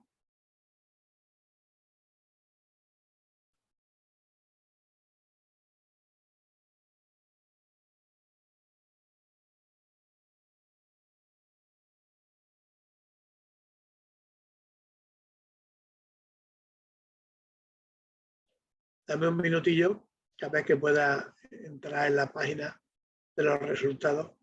Dame un minutillo, cada vez que pueda entrar en la página de los resultados.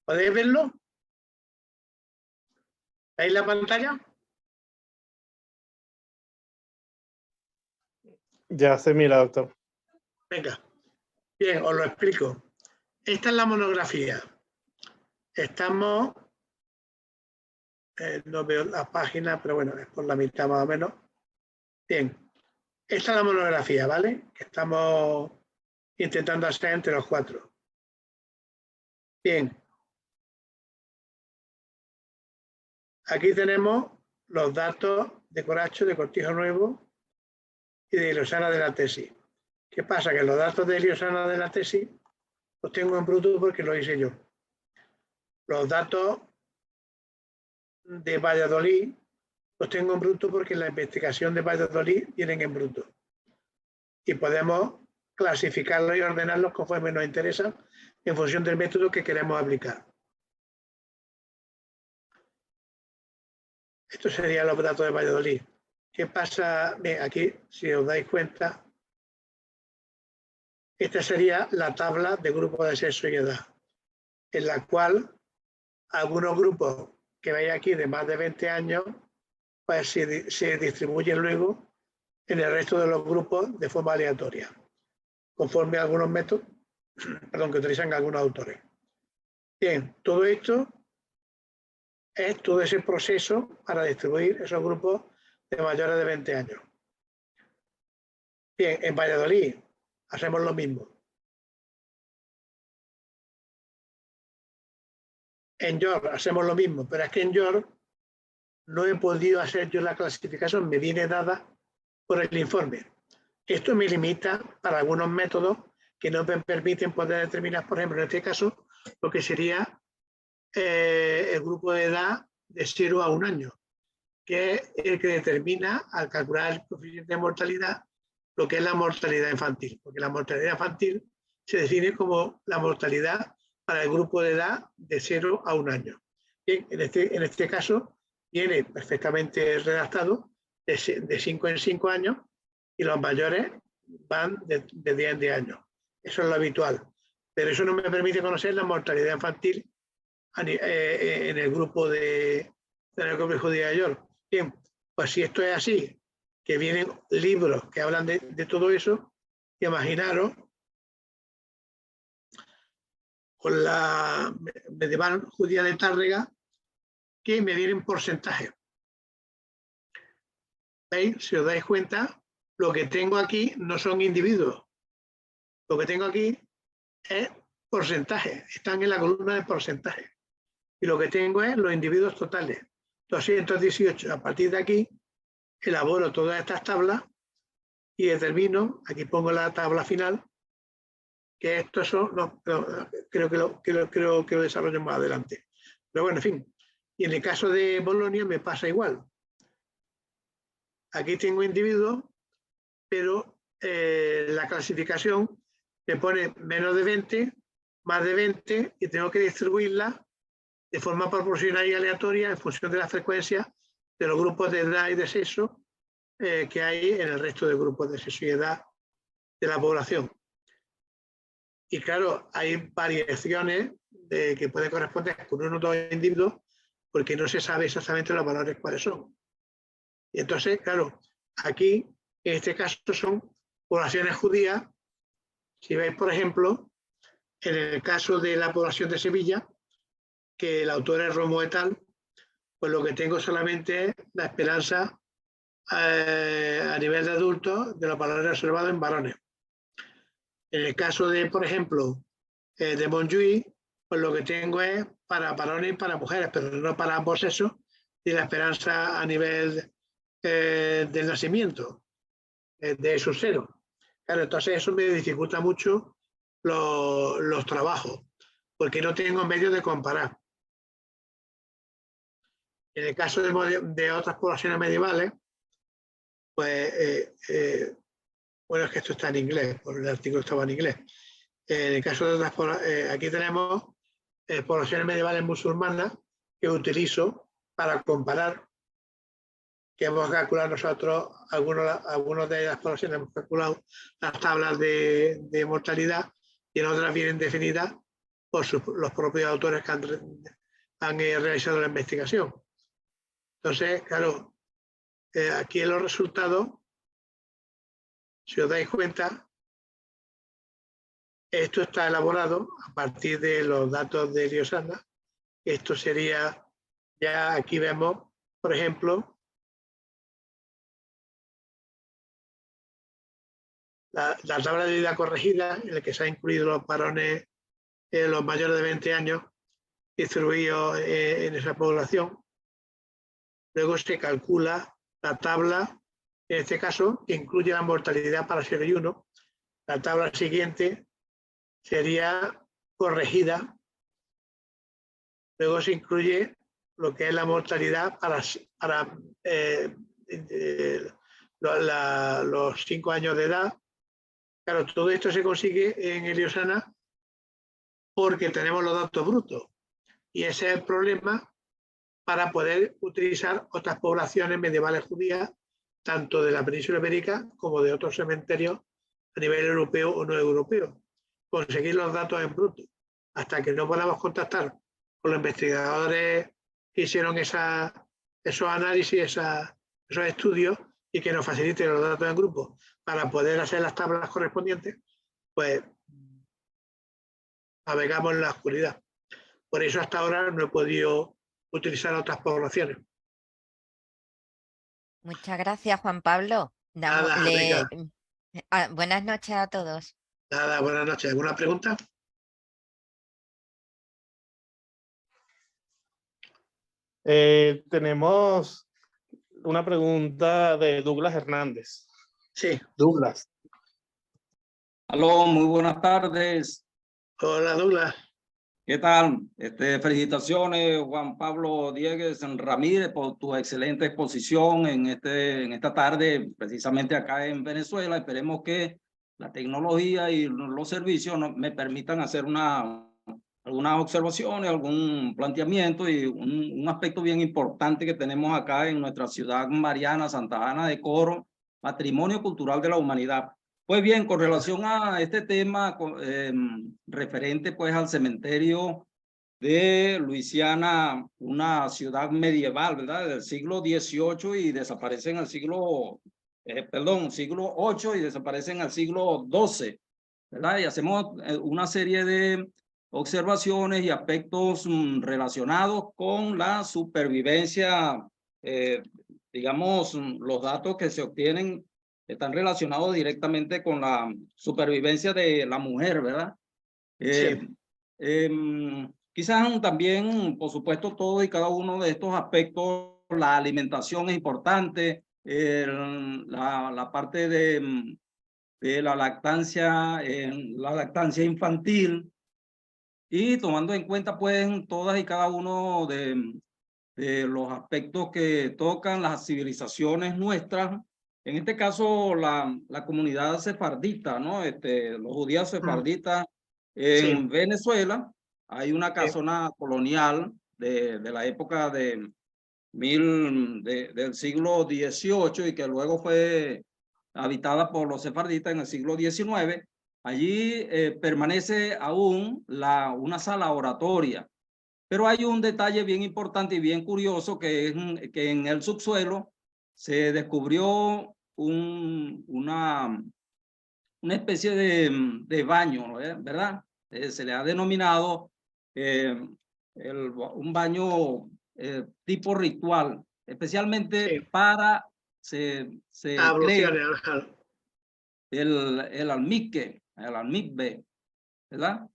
¿Podéis verlo? ¿Veis la pantalla? Ya se mira, doctor. Venga. Bien, os lo explico. Esta es la monografía. Estamos, no veo la página, pero bueno, es por la mitad más o menos. Bien, esta es la monografía, ¿vale? Que estamos intentando hacer entre los cuatro. Bien. Aquí tenemos los datos de Coracho, de Cortijo Nuevo y de Iliosana de la tesis. ¿Qué pasa? Que los datos de Iliosana de la tesis los tengo en bruto porque lo hice yo. Los datos de Valladolid los tengo en bruto porque la investigación de Valladolid vienen en bruto. Y podemos clasificarlos y ordenarlos conforme nos interesa en función del método que queremos aplicar. Estos serían los datos de Valladolid. ¿Qué pasa? Bien, aquí, si os dais cuenta, esta sería la tabla de grupos de sexo y edad, en la cual algunos grupos que veis aquí de más de 20 años, pues se distribuyen luego en el resto de los grupos de forma aleatoria, conforme a algunos métodos, perdón, que utilizan algunos autores. Bien, todo esto es todo ese proceso para distribuir esos grupos de mayores de 20 años. Bien, en Valladolid hacemos lo mismo. En York hacemos lo mismo, pero es que en York no he podido hacer yo la clasificación, me viene dada por el informe. Esto me limita para algunos métodos que no me permiten poder determinar, por ejemplo, en este caso, lo que sería el grupo de edad de 0 a 1 año, que es el que determina, al calcular el coeficiente de mortalidad, lo que es la mortalidad infantil, porque la mortalidad infantil se define como la mortalidad para el grupo de edad de 0 a 1 año. Bien, en este caso viene perfectamente redactado de 5 en 5 años y los mayores van de 10 en 10 años. Eso es lo habitual. Pero eso no me permite conocer la mortalidad infantil en el grupo de la Complejo de York. Bien, pues si esto es así, que vienen libros que hablan de todo eso, imaginaros con la medieval judía de Tárrega, que me vienen porcentajes. ¿Veis? Si os dais cuenta, lo que tengo aquí no son individuos. Lo que tengo aquí es porcentaje. Están en la columna de porcentaje. Y lo que tengo es los individuos totales. 218. A partir de aquí, elaboro todas estas tablas y determino, aquí pongo la tabla final, que estos son, no, creo que lo desarrollo más adelante. Pero bueno, en fin. Y en el caso de Bolonia me pasa igual. Aquí tengo individuos, pero la clasificación me pone menos de 20, más de 20, y tengo que distribuirla de forma proporcional y aleatoria en función de la frecuencia de los grupos de edad y de sexo que hay en el resto de grupos de sexo y edad de la población. Y claro, hay variaciones que pueden corresponder con uno o dos individuos porque no se sabe exactamente los valores cuáles son. Y entonces, claro, aquí, en este caso, son poblaciones judías. Si veis, por ejemplo, en el caso de la población de Sevilla, que el autor es Romo et al., pues lo que tengo solamente es la esperanza a nivel de adultos de los valores observados en varones. En el caso de, por ejemplo, de Montjuïc, pues lo que tengo es para varones y para mujeres, pero no para ambos sexos, y la esperanza a nivel del nacimiento, de esos ceros. Claro, entonces eso me dificulta mucho los trabajos, porque no tengo medios de comparar. En el caso de otras poblaciones medievales, pues, bueno, es que esto está en inglés, por el artículo estaba en inglés. En el caso de otras, aquí tenemos poblaciones medievales musulmanas que utilizo para comparar, que hemos calculado nosotros, algunos de las poblaciones hemos calculado las tablas de mortalidad y en otras vienen definidas por los propios autores que han realizado la investigación. Entonces, claro, aquí en los resultados, si os dais cuenta, esto está elaborado a partir de los datos de Eliosana. Esto sería, ya aquí vemos, por ejemplo, la tabla de vida corregida, en la que se han incluido los varones, los mayores de 20 años, distribuidos en esa población. Luego se calcula la tabla, en este caso, que incluye la mortalidad para 0 y 1. La tabla siguiente sería corregida. Luego se incluye lo que es la mortalidad para los 5 años de edad. Claro, todo esto se consigue en Eliosana porque tenemos los datos brutos. Y ese es el problema para poder utilizar otras poblaciones medievales judías, tanto de la península ibérica como de otros cementerios a nivel europeo o no europeo. Conseguir los datos en bruto. Hasta que no podamos contactar con los investigadores que hicieron esos análisis, esos estudios y que nos faciliten los datos en grupo para poder hacer las tablas correspondientes, pues navegamos en la oscuridad. Por eso hasta ahora no he podido utilizar otras poblaciones. Muchas gracias, Juan Pablo. Nada, Buenas noches a todos. Nada, buenas noches. ¿Alguna pregunta? Tenemos una pregunta de Douglas Hernández. Sí. Douglas. Aló, muy buenas tardes. Hola, Douglas. ¿Qué tal? Felicitaciones, Juan Pablo Diegues Ramírez, por tu excelente exposición en esta tarde, precisamente acá en Venezuela. Esperemos que la tecnología y los servicios me permitan hacer algunas observaciones, algún planteamiento y un aspecto bien importante que tenemos acá en nuestra ciudad mariana, Santa Ana de Coro, Patrimonio Cultural de la Humanidad. Pues bien, con relación a este tema referente pues al cementerio de Luisiana, una ciudad medieval, ¿verdad? Del siglo XVIII y desaparece en el siglo VIII y desaparece en el siglo XII, ¿verdad? Y hacemos una serie de observaciones y aspectos relacionados con la supervivencia, digamos, los datos que se obtienen están relacionados directamente con la supervivencia de la mujer, ¿verdad? Sí. Quizás también, por supuesto, todo y cada uno de estos aspectos, la alimentación es importante, la parte de la lactancia infantil, y tomando en cuenta pues todas y cada uno de los aspectos que tocan las civilizaciones nuestras. En este caso, la comunidad sefardita, ¿no? Los judíos sefarditas en Sí. Venezuela. Hay una casona colonial de la época del siglo XVIII y que luego fue habitada por los sefarditas en el siglo XIX. Allí permanece aún una sala oratoria. Pero hay un detalle bien importante y bien curioso, que es que en el subsuelo se descubrió una especie de baño, ¿verdad? Se le ha denominado un baño tipo ritual, especialmente para, se cree, el almizbe, ¿verdad?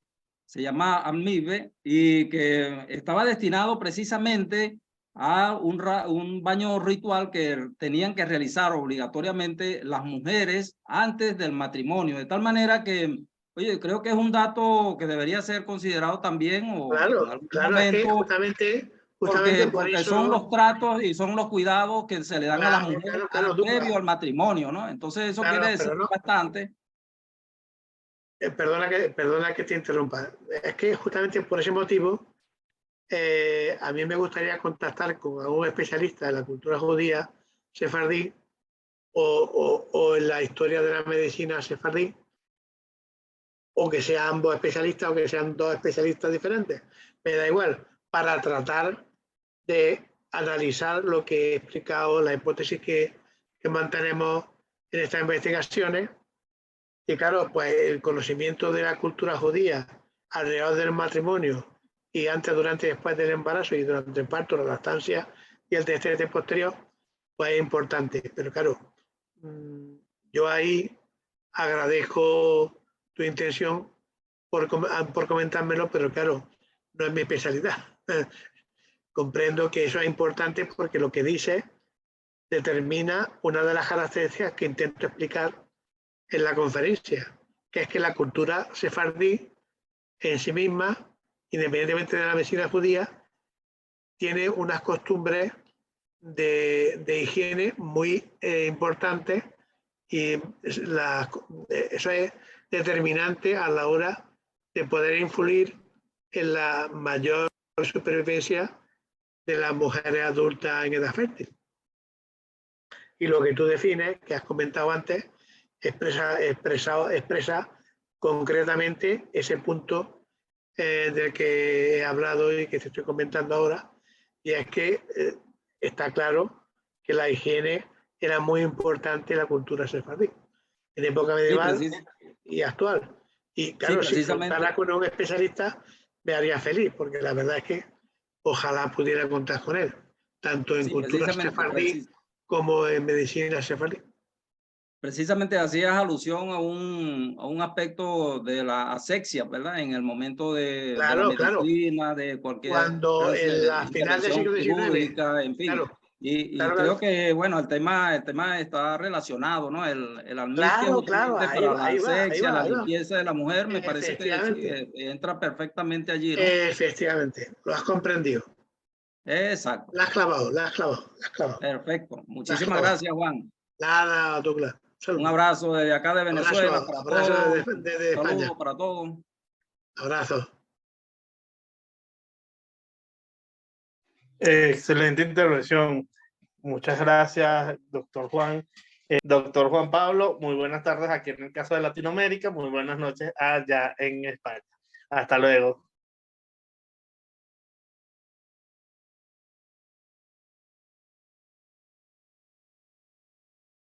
Se llama almizbe, y que estaba destinado precisamente a un baño ritual que tenían que realizar obligatoriamente las mujeres antes del matrimonio, de tal manera que, oye, creo que es un dato que debería ser considerado también, o Claro, en algún claro, es que momento, justamente por porque eso. son los tratos y son los cuidados que se le dan a las mujeres previo al matrimonio, ¿no? Entonces eso quiere decir bastante. Perdona que te interrumpa. Es que justamente por ese motivo a mí me gustaría contactar con algún especialista de la cultura judía sefardí o en la historia de la medicina sefardí, o que sean ambos especialistas o que sean dos especialistas diferentes. Me da igual, para tratar de analizar lo que he explicado, la hipótesis que mantenemos en estas investigaciones. Y claro, pues el conocimiento de la cultura judía alrededor del matrimonio y antes, durante y después del embarazo y durante el parto, la lactancia y el destete posterior, pues es importante. Pero claro, yo ahí agradezco tu intención por comentármelo, pero claro, no es mi especialidad. Comprendo que eso es importante porque lo que dice determina una de las características que intento explicar en la conferencia, que es que la cultura sefardí en sí misma, independientemente de la medicina judía, tiene unas costumbres de higiene muy importantes, y eso es determinante a la hora de poder influir en la mayor supervivencia de las mujeres adultas en edad fértil. Y lo que tú defines, que has comentado antes, expresa concretamente ese punto del que he hablado y que te estoy comentando ahora, y es que está claro que la higiene era muy importante en la cultura sefardí, en época medieval y actual. Y claro, si contara con un especialista me haría feliz, porque la verdad es que ojalá pudiera contar con él, tanto en cultura sefardí como en medicina sefardí. Precisamente hacías alusión a un aspecto de la asexia, ¿verdad? En el momento de la medicina, de cualquier cuando en la final del siglo XIX, en fin. Y Claro, creo que, bueno, el tema está relacionado, ¿no? El almizcle claro, es claro, utilmente ahí para va, la ahí va, ahí asexia, va, la ahí va. limpieza de la mujer, me parece que sí, Efectivamente, entra perfectamente allí, ¿no? efectivamente, lo has comprendido. Exacto, La has clavado, la has clavado, la has clavado, perfecto. la has Muchísimas clavado. gracias, Juan. Nada, Douglas. Un Saludos. abrazo desde acá de Abrazo, Venezuela para abrazo todos. desde España. Saludos para todos. Abrazo. Excelente intervención. Muchas gracias, doctor Juan. Doctor Juan Pablo, muy buenas tardes aquí en el caso de Latinoamérica, muy buenas noches allá en España. Hasta luego.